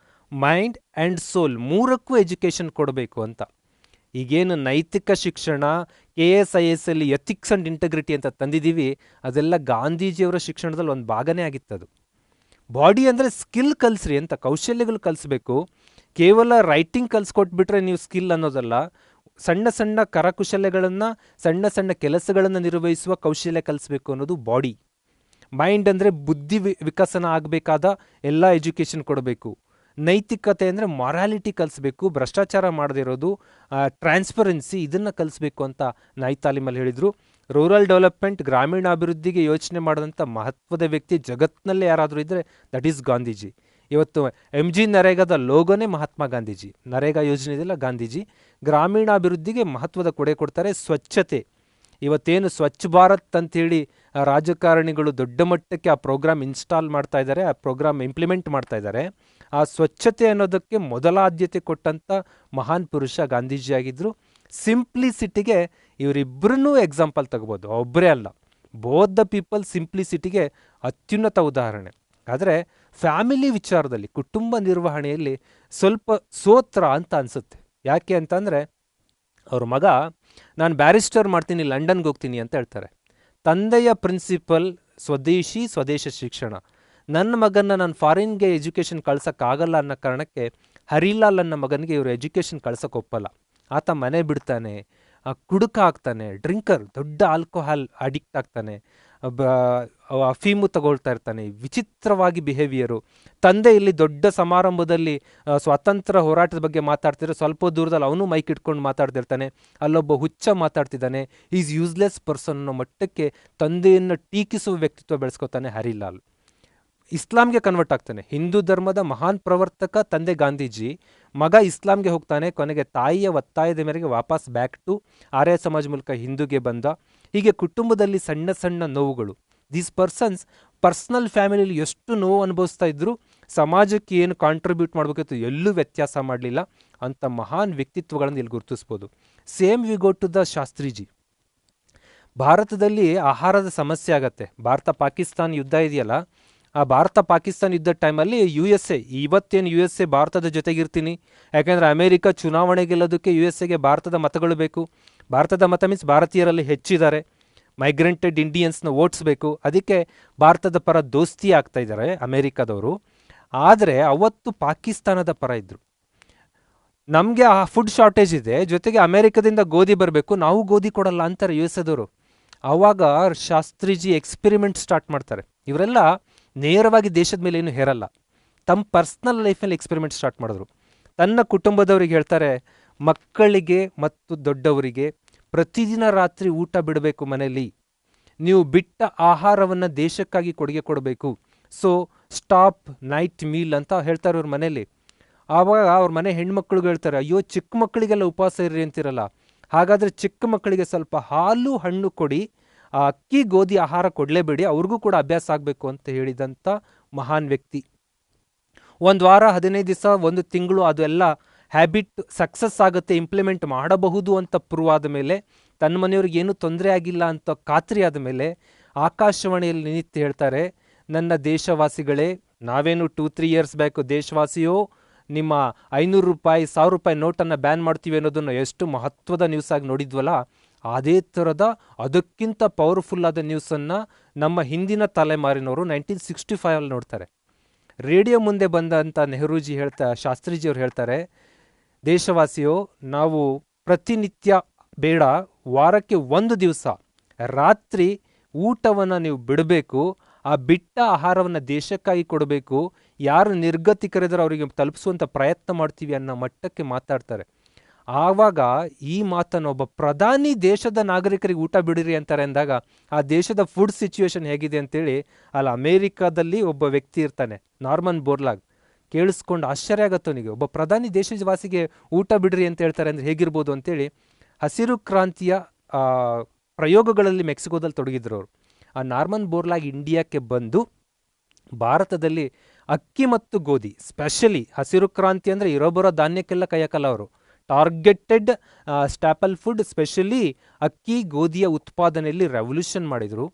ಮೈಂಡ್ ಆ್ಯಂಡ್ ಸೋಲ್ ಮೂರಕ್ಕೂ ಎಜುಕೇಷನ್ ಕೊಡಬೇಕು ಅಂತ. ಈಗೇನು ನೈತಿಕ ಶಿಕ್ಷಣ, KS IAS ಅಲ್ಲಿ ಎಥಿಕ್ಸ್ ಆ್ಯಂಡ್ ಇಂಟಗ್ರಿಟಿ ಅಂತ ತಂದಿದ್ದೀವಿ, ಅದೆಲ್ಲ ಗಾಂಧೀಜಿಯವರ ಶಿಕ್ಷಣದಲ್ಲಿ ಒಂದು ಭಾಗನೇ ಆಗಿತ್ತದು. ಬಾಡಿ ಅಂದರೆ ಸ್ಕಿಲ್ ಕಲಿಸ್ರಿ ಅಂತ, ಕೌಶಲ್ಯಗಳು ಕಲಿಸ್ಬೇಕು. ಕೇವಲ ರೈಟಿಂಗ್ ಕಲಿಸ್ಕೊಟ್ಬಿಟ್ರೆ ನೀವು ಸ್ಕಿಲ್ ಅನ್ನೋದಲ್ಲ, ಸಣ್ಣ ಸಣ್ಣ ಕರಕುಶಲ್ಯಗಳನ್ನು, ಸಣ್ಣ ಸಣ್ಣ ಕೆಲಸಗಳನ್ನು ನಿರ್ವಹಿಸುವ ಕೌಶಲ್ಯ ಕಲಿಸ್ಬೇಕು ಅನ್ನೋದು ಬಾಡಿ. ಮೈಂಡ್ ಅಂದರೆ ಬುದ್ಧಿ ವಿಕಸನ ಆಗಬೇಕಾದ ಎಲ್ಲ ಎಜುಕೇಷನ್ ಕೊಡಬೇಕು. ನೈತಿಕತೆ ಅಂದರೆ ಮೊರಾಲಿಟಿ ಕಲಿಸ್ಬೇಕು, ಭ್ರಷ್ಟಾಚಾರ ಮಾಡದಿರೋದು, ಟ್ರಾನ್ಸ್ಪರೆನ್ಸಿ, ಇದನ್ನು ಕಲಿಸ್ಬೇಕು ಅಂತ ನೈ ತಾಲೀಮಲ್ಲಿ ಹೇಳಿದರು. ರೂರಲ್ ಡೆವಲಪ್ಮೆಂಟ್, ಗ್ರಾಮೀಣಾಭಿವೃದ್ಧಿಗೆ ಯೋಚನೆ ಮಾಡಿದಂಥ ಮಹತ್ವದ ವ್ಯಕ್ತಿ ಜಗತ್ತಿನಲ್ಲೇ ಯಾರಾದರೂ ಇದ್ದರೆ ದಟ್ ಈಸ್ ಗಾಂಧೀಜಿ. ಇವತ್ತು MG ನರೇಗಾದ ಲೋಗೋನೇ ಮಹಾತ್ಮ ಗಾಂಧೀಜಿ. ನರೇಗಾ ಯೋಜನೆ ಇದೆಯಲ್ಲ, ಗಾಂಧೀಜಿ ಗ್ರಾಮೀಣಾಭಿವೃದ್ಧಿಗೆ ಮಹತ್ವದ ಕೊಡೆ ಕೊಡ್ತಾರೆ. ಸ್ವಚ್ಛತೆ, ಇವತ್ತೇನು ಸ್ವಚ್ಛ ಭಾರತ್ ಅಂಥೇಳಿ ರಾಜಕಾರಣಿಗಳು ದೊಡ್ಡ ಮಟ್ಟಕ್ಕೆ ಆ ಪ್ರೋಗ್ರಾಮ್ ಇನ್ಸ್ಟಾಲ್ ಮಾಡ್ತಾ ಇದ್ದಾರೆ, ಆ ಪ್ರೋಗ್ರಾಮ್ ಇಂಪ್ಲಿಮೆಂಟ್ ಮಾಡ್ತಾ ಇದ್ದಾರೆ. ಆ ಸ್ವಚ್ಛತೆ ಅನ್ನೋದಕ್ಕೆ ಮೊದಲ ಆದ್ಯತೆ ಕೊಟ್ಟಂಥ ಮಹಾನ್ ಪುರುಷ ಗಾಂಧೀಜಿ ಆಗಿದ್ದರು. ಸಿಂಪ್ಲಿಸಿಟಿಗೆ ಇವರಿಬ್ಬರನ್ನೂ ಎಕ್ಸಾಂಪಲ್ ತಗೋಬೋದು, ಒಬ್ಬರೇ ಅಲ್ಲ. ಬೋತ್ ದ ಪೀಪಲ್ ಸಿಂಪ್ಲಿಸಿಟಿಗೆ ಅತ್ಯುನ್ನತ ಉದಾಹರಣೆ. ಆದರೆ ಫ್ಯಾಮಿಲಿ ವಿಚಾರದಲ್ಲಿ, ಕುಟುಂಬ ನಿರ್ವಹಣೆಯಲ್ಲಿ ಸ್ವಲ್ಪ ಸೋತ್ರ ಅಂತ ಅನಿಸುತ್ತೆ. ಯಾಕೆ ಅಂತಂದರೆ ಅವ್ರ ಮಗ ನಾನು ಬ್ಯಾರಿಸ್ಟರ್ ಮಾಡ್ತೀನಿ, ಲಂಡನ್ಗೆ ಹೋಗ್ತೀನಿ ಅಂತ ಹೇಳ್ತಾರೆ. ತಂದೆಯ ಪ್ರಿನ್ಸಿಪಲ್ ಸ್ವದೇಶಿ ಸ್ವದೇಶ ಶಿಕ್ಷಣ. ನನ್ನ ಮಗನ್ನ ನಾನು ಫಾರಿನ್ಗೆ ಎಜುಕೇಷನ್ ಕಳ್ಸೋಕ್ಕಾಗಲ್ಲ ಅನ್ನೋ ಕಾರಣಕ್ಕೆ ಹರಿಲಾಲ್ ಅನ್ನೋ ಮಗನಿಗೆ ಇವರು ಎಜುಕೇಷನ್ ಕಳ್ಸೋಕೆ ಒಪ್ಪಲ್ಲ. ಆತ ಮನೆ ಬಿಡ್ತಾನೆ, ಕುಡುಕ ಆಗ್ತಾನೆ, ಡ್ರಿಂಕರ್, ದೊಡ್ಡ ಆಲ್ಕೋಹಾಲ್ ಅಡಿಕ್ಟ್ ಆಗ್ತಾನೆ, ಅಫೀಮು ತಗೊಳ್ತಾ ಇರ್ತಾನೆ, ವಿಚಿತ್ರವಾಗಿ ಬಿಹೇವಿಯರು. ತಂದೆ ಇಲ್ಲಿ ದೊಡ್ಡ ಸಮಾರಂಭದಲ್ಲಿ ಸ್ವಾತಂತ್ರ್ಯ ಹೋರಾಟದ ಬಗ್ಗೆ ಮಾತಾಡ್ತಿದ್ರೆ ಸ್ವಲ್ಪ ದೂರದಲ್ಲಿ ಅವನು ಮೈಕ್ ಇಟ್ಕೊಂಡು ಮಾತಾಡ್ತಿರ್ತಾನೆ, ಅಲ್ಲೊಬ್ಬ ಹುಚ್ಚ ಮಾತಾಡ್ತಿದ್ದಾನೆ. ಈಸ್ ಯೂಸ್ಲೆಸ್ ಪರ್ಸನ್ ಅನ್ನೋ ಮಟ್ಟಕ್ಕೆ ತಂದೆಯನ್ನು ಟೀಕಿಸುವ ವ್ಯಕ್ತಿತ್ವ ಬೆಳೆಸ್ಕೊತಾನೆ ಹರಿಲಾಲ್. ಇಸ್ಲಾಂಗೆ ಕನ್ವರ್ಟ್ ಆಗ್ತಾನೆ. ಹಿಂದೂ ಧರ್ಮದ ಮಹಾನ್ ಪ್ರವರ್ತಕ ತಂದೆ ಗಾಂಧೀಜಿ, ಮಗ ಇಸ್ಲಾಂಗೆ ಹೋಗ್ತಾನೆ. ಕೊನೆಗೆ ತಾಯಿಯ ಒತ್ತಾಯದ ಮೇರೆಗೆ ವಾಪಸ್ ಬ್ಯಾಕ್ ಟು ಆರ್ಯ ಸಮಾಜ ಮೂಲಕ ಹಿಂದೂಗೆ ಬಂದ. ಹೀಗೆ ಕುಟುಂಬದಲ್ಲಿ ಸಣ್ಣ ಸಣ್ಣ ನೋವುಗಳು. ದೀಸ್ ಪರ್ಸನ್ಸ್ ಪರ್ಸ್ನಲ್ ಫ್ಯಾಮಿಲಿಯಲ್ಲಿ ಎಷ್ಟು ನೋವು ಅನುಭವಿಸ್ತಾ ಇದ್ರು, ಸಮಾಜಕ್ಕೆ ಏನು ಕಾಂಟ್ರಿಬ್ಯೂಟ್ ಮಾಡಬೇಕಿತ್ತು ಎಲ್ಲೂ ವ್ಯತ್ಯಾಸ ಮಾಡಲಿಲ್ಲ. ಅಂಥ ಮಹಾನ್ ವ್ಯಕ್ತಿತ್ವಗಳನ್ನು ಇಲ್ಲಿ ಗುರುತಿಸ್ಬೋದು. Same we go to the Shastriji. ಭಾರತದಲ್ಲಿ ಆಹಾರದ ಸಮಸ್ಯೆ ಆಗತ್ತೆ. ಭಾರತ ಪಾಕಿಸ್ತಾನ ಯುದ್ಧ ಇದೆಯಲ್ಲ, ಆ ಭಾರತ ಪಾಕಿಸ್ತಾನ ಯುದ್ಧದ ಟೈಮಲ್ಲಿ USA, ಇವತ್ತೇನು USA ಭಾರತದ ಜೊತೆಗಿರ್ತೀನಿ, ಯಾಕೆಂದರೆ ಅಮೇರಿಕ ಚುನಾವಣೆ ಗೆಲ್ಲೋದಕ್ಕೆ USA ಗೆ ಭಾರತದ ಮತಗಳು ಬೇಕು. ಭಾರತದ ಮತ ಮೀನ್ಸ್ ಭಾರತೀಯರಲ್ಲಿ ಹೆಚ್ಚಿದ್ದಾರೆ, ಮೈಗ್ರೆಂಟೆಡ್ ಇಂಡಿಯನ್ಸ್ನ ಓಟ್ಸ್ಬೇಕು. ಅದಕ್ಕೆ ಭಾರತದ ಪರ ದೋಸ್ತಿ ಆಗ್ತಾ ಇದ್ದಾರೆ ಅಮೇರಿಕಾದವರು. ಆದರೆ ಅವತ್ತು ಪಾಕಿಸ್ತಾನದ ಪರ ಇದ್ದರು. ನಮಗೆ ಆ ಫುಡ್ ಶಾರ್ಟೇಜ್ ಇದೆ, ಜೊತೆಗೆ ಅಮೇರಿಕದಿಂದ ಗೋಧಿ ಬರಬೇಕು, ನಾವು ಗೋಧಿ ಕೊಡಲ್ಲ ಅಂತಾರೆ USA ಆವಾಗ ಶಾಸ್ತ್ರೀಜಿ ಎಕ್ಸ್ಪೆರಿಮೆಂಟ್ ಸ್ಟಾರ್ಟ್ ಮಾಡ್ತಾರೆ. ಇವರೆಲ್ಲ ನೇರವಾಗಿ ದೇಶದ ಮೇಲೆ ಏನು ಹೇರಲ್ಲ, ತಮ್ಮ ಪರ್ಸ್ನಲ್ ಲೈಫಲ್ಲಿ ಎಕ್ಸ್ಪೆರಿಮೆಂಟ್ ಸ್ಟಾರ್ಟ್ ಮಾಡಿದ್ರು. ತನ್ನ ಕುಟುಂಬದವ್ರಿಗೆ ಹೇಳ್ತಾರೆ, ಮಕ್ಕಳಿಗೆ ಮತ್ತು ದೊಡ್ಡವರಿಗೆ ಪ್ರತಿದಿನ ರಾತ್ರಿ ಊಟ ಬಿಡಬೇಕು ಮನೆಯಲ್ಲಿ, ನೀವು ಬಿಟ್ಟ ಆಹಾರವನ್ನು ದೇಶಕ್ಕಾಗಿ ಕೊಡುಗೆ ಕೊಡಬೇಕು. ಸೊ ಸ್ಟಾಪ್ ನೈಟ್ ಮೀಲ್ ಅಂತ ಹೇಳ್ತಾರೆ ಅವ್ರ ಮನೇಲಿ. ಆವಾಗ ಅವ್ರ ಮನೆ ಹೆಣ್ಮಕ್ಳಿಗೆ ಹೇಳ್ತಾರೆ, ಅಯ್ಯೋ ಚಿಕ್ಕ ಮಕ್ಕಳಿಗೆಲ್ಲ ಉಪವಾಸ ಇರ್ರಿ ಅಂತಿರಲ್ಲ, ಹಾಗಾದರೆ ಚಿಕ್ಕ ಮಕ್ಕಳಿಗೆ ಸ್ವಲ್ಪ ಹಾಲು ಹಣ್ಣು ಕೊಡಿ, ಆ ಅಕ್ಕಿ ಗೋಧಿ ಆಹಾರ ಕೊಡಲೇಬೇಡಿ, ಅವ್ರಿಗೂ ಕೂಡ ಅಭ್ಯಾಸ ಆಗಬೇಕು ಅಂತ ಹೇಳಿದಂಥ ಮಹಾನ್ ವ್ಯಕ್ತಿ. ಒಂದು ವಾರ 15 ದಿವಸ, ಒಂದು ತಿಂಗಳು ಅದೆಲ್ಲ ಹ್ಯಾಬಿಟ್ ಸಕ್ಸಸ್ ಆಗುತ್ತೆ, ಇಂಪ್ಲಿಮೆಂಟ್ ಮಾಡಬಹುದು ಅಂತ ಪ್ರೂವ್ ಆದ ಮೇಲೆ, ತನ್ನ ಮನೆಯವ್ರಿಗೆ ಏನೂ ತೊಂದರೆ ಆಗಿಲ್ಲ ಅಂತ ಖಾತ್ರಿ ಆದ ಮೇಲೆ ಆಕಾಶವಾಣಿಯಲ್ಲಿ ನಿಂತು ಹೇಳ್ತಾರೆ, ನನ್ನ ದೇಶವಾಸಿಗಳೇ, ನಾವೇನು 2-3 ಇಯರ್ಸ್ ಬ್ಯಾಕು ದೇಶವಾಸಿಯೋ ನಿಮ್ಮ 500 ರೂಪಾಯಿ 1000 ರೂಪಾಯಿ ನೋಟನ್ನು ಬ್ಯಾನ್ ಮಾಡ್ತೀವಿ ಅನ್ನೋದನ್ನು ಎಷ್ಟು ಮಹತ್ವದ ನ್ಯೂಸ್ ಆಗಿ ನೋಡಿದ್ವಲ್ಲ, ಅದೇ ಥರದ ಅದಕ್ಕಿಂತ ಪವರ್ಫುಲ್ ಆದ ನ್ಯೂಸನ್ನು ನಮ್ಮ ಹಿಂದಿನ ತಲೆಮಾರಿನವರು 1965 ನೋಡ್ತಾರೆ. ರೇಡಿಯೋ ಮುಂದೆ ಬಂದಂಥ ನೆಹರೂಜಿ ಶಾಸ್ತ್ರೀಜಿಯವರು ಹೇಳ್ತಾರೆ, ದೇಶವಾಸಿಯೋ, ನಾವು ಪ್ರತಿನಿತ್ಯ ಬೇಡ, ವಾರಕ್ಕೆ 1 ದಿವಸ ರಾತ್ರಿ ಊಟವನ್ನು ನೀವು ಬಿಡಬೇಕು, ಆ ಬಿಟ್ಟ ಆಹಾರವನ್ನು ದೇಶಕ್ಕಾಗಿ ಕೊಡಬೇಕು, ಯಾರು ನಿರ್ಗತಿಕರಿದ್ರೆ ಅವರಿಗೆ ತಲುಪಿಸುವಂಥ ಪ್ರಯತ್ನ ಮಾಡ್ತೀವಿ ಅನ್ನೋ ಮಟ್ಟಕ್ಕೆ ಮಾತಾಡ್ತಾರೆ. ಆವಾಗ ಈ ಮಾತನ್ನು ಒಬ್ಬ ಪ್ರಧಾನಿ ದೇಶದ ನಾಗರಿಕರಿಗೆ ಊಟ ಬಿಡಿರಿ ಅಂತಾರೆ ಅಂದಾಗ ಆ ದೇಶದ ಫುಡ್ ಸಿಚುವೇಶನ್ ಹೇಗಿದೆ ಅಂತೇಳಿ ಅಲ್ಲಿ ಅಮೇರಿಕಾದಲ್ಲಿ ಒಬ್ಬ ವ್ಯಕ್ತಿ ಇರ್ತಾನೆ, ನಾರ್ಮನ್ ಬೋರ್ಲಾಗ್. ಕೇಳಿಸ್ಕೊಂಡು ಆಶ್ಚರ್ಯ ಆಗತ್ತೆ ಅವನಿಗೆ, ಒಬ್ಬ ಪ್ರಧಾನಿ ದೇಶದ ವಾಸಿಗೆ ಊಟ ಬಿಡ್ರಿ ಅಂತ ಹೇಳ್ತಾರೆ ಅಂದರೆ ಹೇಗಿರ್ಬೋದು ಅಂತೇಳಿ. ಹಸಿರು ಕ್ರಾಂತಿಯ ಪ್ರಯೋಗಗಳಲ್ಲಿ ಮೆಕ್ಸಿಕೋದಲ್ಲಿ ತೊಡಗಿದ್ರು ಅವರು. ಆ ನಾರ್ಮನ್ ಬೋರ್ಲಾಗ್ ಇಂಡಿಯಾಕ್ಕೆ ಬಂದು ಭಾರತದಲ್ಲಿ ಅಕ್ಕಿ ಮತ್ತು ಗೋಧಿ, ಸ್ಪೆಷಲಿ ಹಸಿರು ಕ್ರಾಂತಿ ಅಂದರೆ ಇರೋಬರೋ ಧಾನ್ಯಕ್ಕೆಲ್ಲ ಕೈ ಹಾಕಲ್ಲ ಅವರು, ಟಾರ್ಗೆಟೆಡ್ ಸ್ಟ್ಯಾಪಲ್ ಫುಡ್, ಸ್ಪೆಷಲಿ ಅಕ್ಕಿ ಗೋಧಿಯ ಉತ್ಪಾದನೆಯಲ್ಲಿ ರೆವಲ್ಯೂಷನ್ ಮಾಡಿದರು.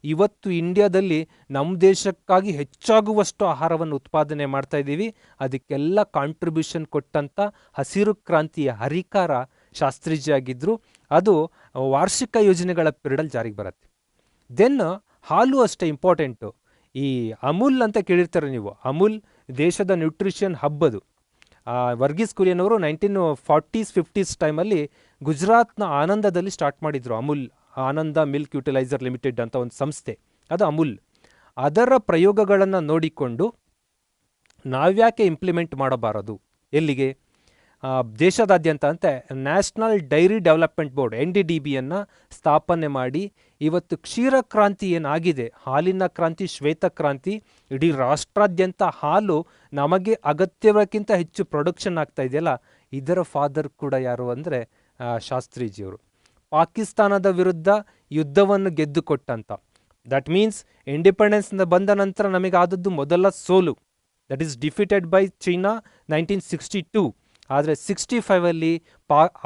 ಇವತ್ತು ಇಂಡಿಯಾದಲ್ಲಿ ನಮ್ಮ ದೇಶಕ್ಕಾಗಿ ಹೆಚ್ಚಾಗುವಷ್ಟು ಆಹಾರವನ್ನು ಉತ್ಪಾದನೆ ಮಾಡ್ತಾ ಇದ್ದೀವಿ. ಅದಕ್ಕೆಲ್ಲ ಕಾಂಟ್ರಿಬ್ಯೂಷನ್ ಕೊಟ್ಟಂಥ ಹಸಿರು ಕ್ರಾಂತಿಯ ಹರಿಕಾರ ಶಾಸ್ತ್ರೀಜಿ ಆಗಿದ್ದರು. ಅದು ವಾರ್ಷಿಕ ಯೋಜನೆಗಳ ಪಿರಿಯಡಲ್ಲಿ ಜಾರಿಗೆ ಬರುತ್ತೆ. ದೆನ್ ಹಾಲು ಅಷ್ಟೇ ಇಂಪಾರ್ಟೆಂಟು. ಈ ಅಮೂಲ್ ಅಂತ ಕೇಳಿರ್ತಾರೆ ನೀವು. ಅಮೂಲ್ ದೇಶದ ನ್ಯೂಟ್ರಿಷನ್ ಹಬ್ ಅದು. ವರ್ಗೀಸ್ ಕುರಿಯನ್ ಅವರು 1940s 50s ಟೈಮಲ್ಲಿ ಗುಜರಾತ್ನ ಆನಂದದಲ್ಲಿ ಸ್ಟಾರ್ಟ್ ಮಾಡಿದರು ಅಮೂಲ್. ಆನಂದ ಮಿಲ್ಕ್ ಯುಟಿಲೈಸರ್ ಲಿಮಿಟೆಡ್ ಅಂತ ಒಂದು ಸಂಸ್ಥೆ, ಅದು ಅಮೂಲ್. ಅದರ ಪ್ರಯೋಗಗಳನ್ನು ನೋಡಿಕೊಂಡು ನಾವ್ಯಾಕೆ ಇಂಪ್ಲಿಮೆಂಟ್ ಮಾಡಬಾರದು, ಎಲ್ಲಿಗೆ ದೇಶದಾದ್ಯಂತ ಅಂತ ನ್ಯಾಷನಲ್ ಡೈರಿ ಡೆವಲಪ್ಮೆಂಟ್ ಬೋರ್ಡ್ NDDBಯನ್ನು ಸ್ಥಾಪನೆ ಮಾಡಿ ಇವತ್ತು ಕ್ಷೀರ ಕ್ರಾಂತಿ ಏನಾಗಿದೆ, ಹಾಲಿನ ಕ್ರಾಂತಿ, ಶ್ವೇತ ಕ್ರಾಂತಿ, ಇಡೀ ರಾಷ್ಟ್ರಾದ್ಯಂತ ಹಾಲು ನಮಗೆ ಅಗತ್ಯವಕ್ಕಿಂತ ಹೆಚ್ಚು ಪ್ರೊಡಕ್ಷನ್ ಆಗ್ತಾ ಇದೆಯಲ್ಲ, ಇದರ ಫಾದರ್ ಕೂಡ ಯಾರು ಅಂದರೆ ಶಾಸ್ತ್ರೀಜಿಯವರು. ಪಾಕಿಸ್ತಾನದ ವಿರುದ್ಧ ಯುದ್ಧವನ್ನು ಗೆದ್ದುಕೊಟ್ಟಂಥ, ದಟ್ ಮೀನ್ಸ್ ಇಂಡಿಪೆಂಡೆನ್ಸ್ ಬಂದ ನಂತರ ನಮಗೆ ಆದದ್ದು ಮೊದಲ ಸೋಲು, that is defeated by China 1962. ಆದರೆ 65ಅಲ್ಲಿ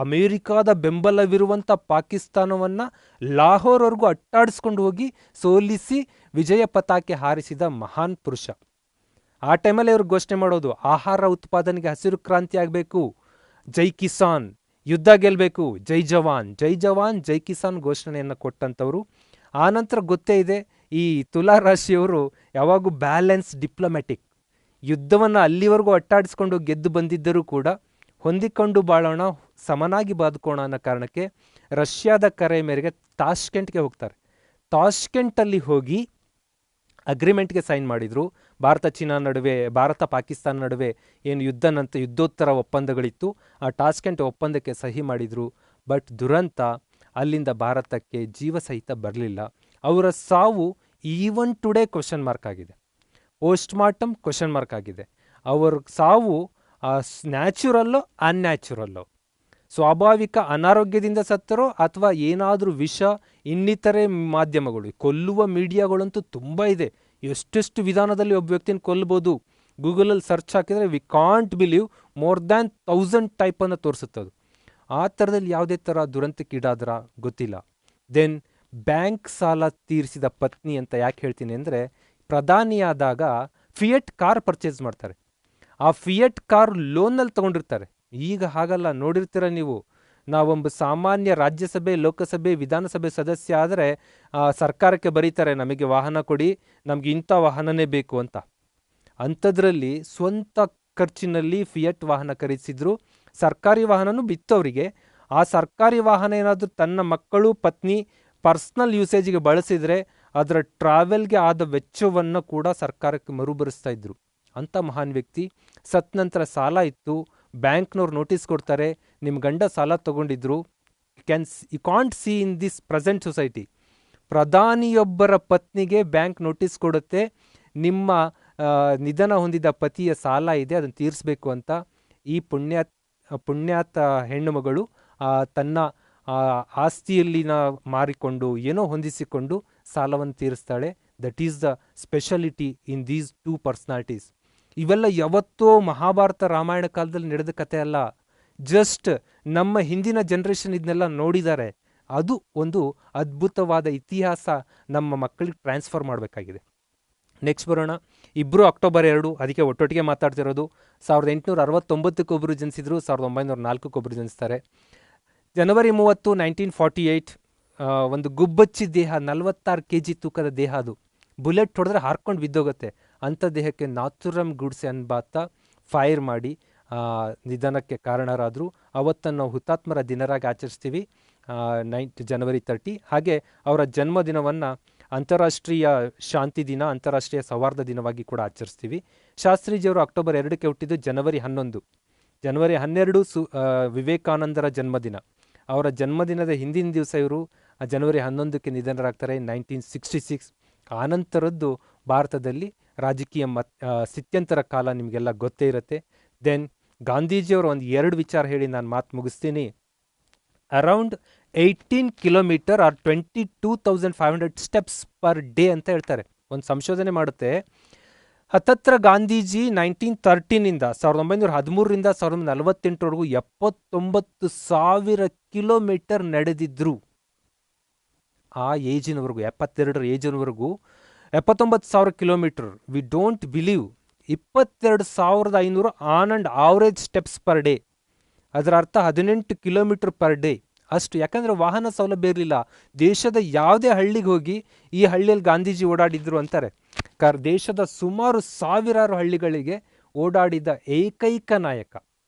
ಅಮೇರಿಕಾದ ಬೆಂಬಲವಿರುವಂಥ ಪಾಕಿಸ್ತಾನವನ್ನು ಲಾಹೋರ್ವರೆಗೂ ಅಟ್ಟಾಡಿಸ್ಕೊಂಡು ಹೋಗಿ ಸೋಲಿಸಿ ವಿಜಯ ಪತಾಕೆ ಹಾರಿಸಿದ ಮಹಾನ್ ಪುರುಷ. ಆ ಟೈಮಲ್ಲಿ ಅವರು ಘೋಷಣೆ ಮಾಡೋದು, ಆಹಾರ ಉತ್ಪಾದನೆಗೆ ಹಸಿರು ಕ್ರಾಂತಿ ಆಗಬೇಕು, ಜೈ ಕಿಸಾನ್, ಯುದ್ಧ ಗೆಲ್ಲಬೇಕು, ಜೈ ಜವಾನ್, ಜೈ ಜವಾನ್, ಜೈ ಕಿಸಾನ್ ಘೋಷಣೆಯನ್ನು ಕೊಟ್ಟಂಥವ್ರು. ಆನಂತರ ಗೊತ್ತೇ ಇದೆ, ಈ ತುಲಾ ರಾಶಿಯವರು ಯಾವಾಗೂ ಬ್ಯಾಲೆನ್ಸ್ ಡಿಪ್ಲೊಮ್ಯಾಟಿಕ್, ಯುದ್ಧವನ್ನು ಅಲ್ಲಿವರೆಗೂ ಅಟ್ಟಾಡಿಸ್ಕೊಂಡು ಗೆದ್ದು ಬಂದಿದ್ದರೂ ಕೂಡ ಹೊಂದಿಕೊಂಡು ಬಾಳೋಣ, ಸಮನಾಗಿ ಬಾದ್ಕೋಣ ಅನ್ನೋ ಕಾರಣಕ್ಕೆ ರಷ್ಯಾದ ಕರೆ ಮೇರೆಗೆ ತಾಷ್ಕೆಂಟ್ಗೆ ಹೋಗ್ತಾರೆ. ತಾಷ್ಕೆಂಟಲ್ಲಿ ಹೋಗಿ ಅಗ್ರಿಮೆಂಟ್ಗೆ ಸೈನ್ ಮಾಡಿದರು. ಭಾರತ ಚೀನಾ ನಡುವೆ, ಭಾರತ ಪಾಕಿಸ್ತಾನ ನಡುವೆ ಏನು ಯುದ್ಧೋತ್ತರ ಒಪ್ಪಂದಗಳಿತ್ತು, ಆ ತಾಷ್ಕೆಂಟ್ ಒಪ್ಪಂದಕ್ಕೆ ಸಹಿ ಮಾಡಿದರು. ಬಟ್ ದುರಂತ, ಅಲ್ಲಿಂದ ಭಾರತಕ್ಕೆ ಜೀವ ಸಹಿತ ಬರಲಿಲ್ಲ. ಅವರ ಸಾವು ಈವನ್ ಟುಡೇ ಕ್ವಶನ್ ಮಾರ್ಕ್ ಆಗಿದೆ. ಪೋಸ್ಟ್ ಮಾರ್ಟಮ್ ಕ್ವಶನ್ ಮಾರ್ಕ್ ಆಗಿದೆ. ಅವರ ಸಾವು ನ್ಯಾಚುರಲ್ಲೋ ಅನ್ಯಾಚುರಲ್ಲೋ, ಸ್ವಾಭಾವಿಕ ಅನಾರೋಗ್ಯದಿಂದ ಸತ್ತರೋ ಅಥವಾ ಏನಾದರೂ ವಿಷ, ಇನ್ನಿತರೆ ಮಾಧ್ಯಮಗಳು ಕೊಲ್ಲುವ ಮೀಡಿಯಾಗಳಂತೂ ತುಂಬ ಇದೆ. ಎಷ್ಟೆಷ್ಟು ವಿಧಾನದಲ್ಲಿ ಒಬ್ಬ ವ್ಯಕ್ತಿನ ಕೊಲ್ಲಬಹುದು. ಗೂಗಲಲ್ಲಿ ಸರ್ಚ್ ಹಾಕಿದರೆ we can't believe more than 1000 ಟೈಪನ್ನು ತೋರಿಸುತ್ತದು. ಆ ಥರದಲ್ಲಿ ಯಾವುದೇ ಥರ ದುರಂತಕ್ಕೀಡಾದ್ರ ಗೊತ್ತಿಲ್ಲ. ದೆನ್ ಬ್ಯಾಂಕ್ ಸಾಲ ತೀರಿಸಿದ ಪತ್ನಿ ಅಂತ ಯಾಕೆ ಹೇಳ್ತೀನಿ ಅಂದರೆ, ಪ್ರಧಾನಿಯಾದಾಗ ಫಿಯೆಟ್ ಕಾರ್ ಪರ್ಚೇಸ್ ಮಾಡ್ತಾರೆ. ಆ ಫಿಯೆಟ್ ಕಾರ್ ಲೋನಲ್ಲಿ ತೊಗೊಂಡಿರ್ತಾರೆ. ಈಗ ಹಾಗಲ್ಲ, ನೋಡಿರ್ತೀರ ನೀವು. ನಾವೊಬ್ಬ ಸಾಮಾನ್ಯ ರಾಜ್ಯಸಭೆ, ಲೋಕಸಭೆ, ವಿಧಾನಸಭೆ ಸದಸ್ಯ ಆದರೆ ಸರ್ಕಾರಕ್ಕೆ ಬರೀತಾರೆ, ನಮಗೆ ವಾಹನ ಕೊಡಿ, ನಮಗೆ ಇಂಥ ವಾಹನನೇ ಬೇಕು ಅಂತ. ಅಂಥದ್ರಲ್ಲಿ ಸ್ವಂತ ಖರ್ಚಿನಲ್ಲಿ ಫಿಯೆಟ್ ವಾಹನ ಖರೀದಿಸಿದ್ರು. ಸರ್ಕಾರಿ ವಾಹನನೂ ಬಿತ್ತವರಿಗೆ. ಆ ಸರ್ಕಾರಿ ವಾಹನ ಏನಾದರೂ ತನ್ನ ಮಕ್ಕಳು, ಪತ್ನಿ ಪರ್ಸ್ನಲ್ ಯೂಸೇಜಿಗೆ ಬಳಸಿದರೆ ಅದರ ಟ್ರಾವೆಲ್ಗೆ ಆದ ವೆಚ್ಚವನ್ನು ಕೂಡ ಸರ್ಕಾರಕ್ಕೆ ಮರುಬರಿಸ್ತಾ ಇದ್ರು. ಅಂಥ ಮಹಾನ್ ವ್ಯಕ್ತಿ ಸತ್ ನಂತರ ಸಾಲ ಇತ್ತು. ಬ್ಯಾಂಕ್ನವ್ರು ನೋಟಿಸ್ ಕೊಡ್ತಾರೆ, ನಿಮ್ಮ ಗಂಡ ಸಾಲ ತೊಗೊಂಡಿದ್ರು, you can't see in this present society. ಪ್ರಧಾನಿಯೊಬ್ಬರ ಪತ್ನಿಗೆ ಬ್ಯಾಂಕ್ ನೋಟಿಸ್ ಕೊಡುತ್ತೆ, ನಿಮ್ಮ ನಿಧನ ಹೊಂದಿದ ಪತಿಯ ಸಾಲ ಇದೆ, ಅದನ್ನು ತೀರಿಸಬೇಕು ಅಂತ. ಈ ಪುಣ್ಯಾತ ಹೆಣ್ಣು ಮಗಳು ತನ್ನ ಆಸ್ತಿಯಲ್ಲಿನ ಮಾರಿಕೊಂಡು ಏನೋ ಹೊಂದಿಸಿಕೊಂಡು ಸಾಲವನ್ನು ತೀರಿಸ್ತಾಳೆ. That is the speciality in these two personalities. ಇವೆಲ್ಲ ಯಾವತ್ತೋ ಮಹಾಭಾರತ ರಾಮಾಯಣ ಕಾಲದಲ್ಲಿ ನಡೆದ ಕತೆ ಅಲ್ಲ. ಜಸ್ಟ್ ನಮ್ಮ ಹಿಂದಿನ ಜನ್ರೇಷನ್ ಇದನ್ನೆಲ್ಲ ನೋಡಿದ್ದಾರೆ. ಅದು ಒಂದು ಅದ್ಭುತವಾದ ಇತಿಹಾಸ ನಮ್ಮ ಮಕ್ಕಳಿಗೆ ಟ್ರಾನ್ಸ್ಫರ್ ಮಾಡಬೇಕಾಗಿದೆ. ನೆಕ್ಸ್ಟ್ ಬರೋಣ. ಇಬ್ಬರು ಅಕ್ಟೋಬರ್ 2, ಅದಕ್ಕೆ ಒಟ್ಟೊಟ್ಟಿಗೆ ಮಾತಾಡ್ತಿರೋದು. 1869 ಒಬ್ಬರು ಜನಿಸಿದ್ರು, 1904 ಒಬ್ಬರು ಜನಿಸ್ತಾರೆ. ಜನವರಿ 30, 1948, ಒಂದು ಗುಬ್ಬಚ್ಚಿ ದೇಹ, 46 kg ತೂಕದ ದೇಹ. ಅದು ಬುಲೆಟ್ ಹೊಡೆದ್ರೆ ಹಾರ್ಕೊಂಡು ಬಿದ್ದೋಗುತ್ತೆ. ಅಂಥ ದೇಹಕ್ಕೆ ನಾಥುರಾಮ್ ಗೂಡ್ಸೆ ಅನ್ಬಾತ ಫೈರ್ ಮಾಡಿ ನಿಧನಕ್ಕೆ ಕಾರಣರಾದರು. ಅವತ್ತನ್ನು ನಾವು ಹುತಾತ್ಮರ ದಿನರಾಗಿ ಆಚರಿಸ್ತೀವಿ, ಜನವರಿ 30. ಹಾಗೆ ಅವರ ಜನ್ಮದಿನವನ್ನು ಅಂತಾರಾಷ್ಟ್ರೀಯ ಶಾಂತಿ ದಿನ, ಅಂತಾರಾಷ್ಟ್ರೀಯ ಸೌಹಾರ್ದ ದಿನವಾಗಿ ಕೂಡ ಆಚರಿಸ್ತೀವಿ. ಶಾಸ್ತ್ರೀಜಿಯವರು ಅಕ್ಟೋಬರ್ 2ಕ್ಕೆ ಹುಟ್ಟಿದ್ದು ಜನವರಿ 11. ಜನವರಿ 12 ವಿವೇಕಾನಂದರ ಜನ್ಮದಿನ. ಅವರ ಜನ್ಮದಿನದ ಹಿಂದಿನ ದಿವಸ ಇವರು ಜನವರಿ 11ಕ್ಕೆ ನಿಧನರಾಗ್ತಾರೆ, 1966. ಆನಂತರದ್ದು ಭಾರತದಲ್ಲಿ ರಾಜಕೀಯ ಸ್ಥಿತ್ಯಂತರ ಕಾಲ ನಿಮಗೆಲ್ಲ ಗೊತ್ತೇ ಇರುತ್ತೆ. ದೆನ್ ಗಾಂಧೀಜಿಯವರು ಒಂದು 2 ವಿಚಾರ ಹೇಳಿ ನಾನು ಮಾತು ಮುಗಿಸ್ತೀನಿ. Around 18 kilometre or 22,500 steps per day ಅಂತ ಹೇಳ್ತಾರೆ. ಒಂದು ಸಂಶೋಧನೆ ಮಾಡುತ್ತೆ, ಹತ್ತತ್ರ ಗಾಂಧೀಜಿ 1913 1913 1948 79,000 ಕಿಲೋಮೀಟರ್ ನಡೆದಿದ್ರು. ಆ ಏಜಿನವರೆಗೂ 72 ಏಜಿನವರೆಗೂ 79,000 kilometre. We don't believe. 22,500 on and average steps per day. ಅದರ ಅರ್ಥ 18 ಕಿಲೋಮೀಟರ್ ಪರ್ ಡೇ. ಅಷ್ಟು. ಯಾಕಂದರೆ ವಾಹನ ಸೌಲಭ್ಯ ಇರಲಿಲ್ಲ. ದೇಶದ ಯಾವುದೇ ಹಳ್ಳಿಗೆ ಹೋಗಿ ಈ ಹಳ್ಳಿಯಲ್ಲಿ ಗಾಂಧೀಜಿ ಓಡಾಡಿದ್ರು ಅಂತಾರೆ. ದೇಶದ ಸುಮಾರು ಸಾವಿರಾರು ಹಳ್ಳಿಗಳಿಗೆ ಓಡಾಡಿದ ಏಕೈಕ ನಾಯಕ.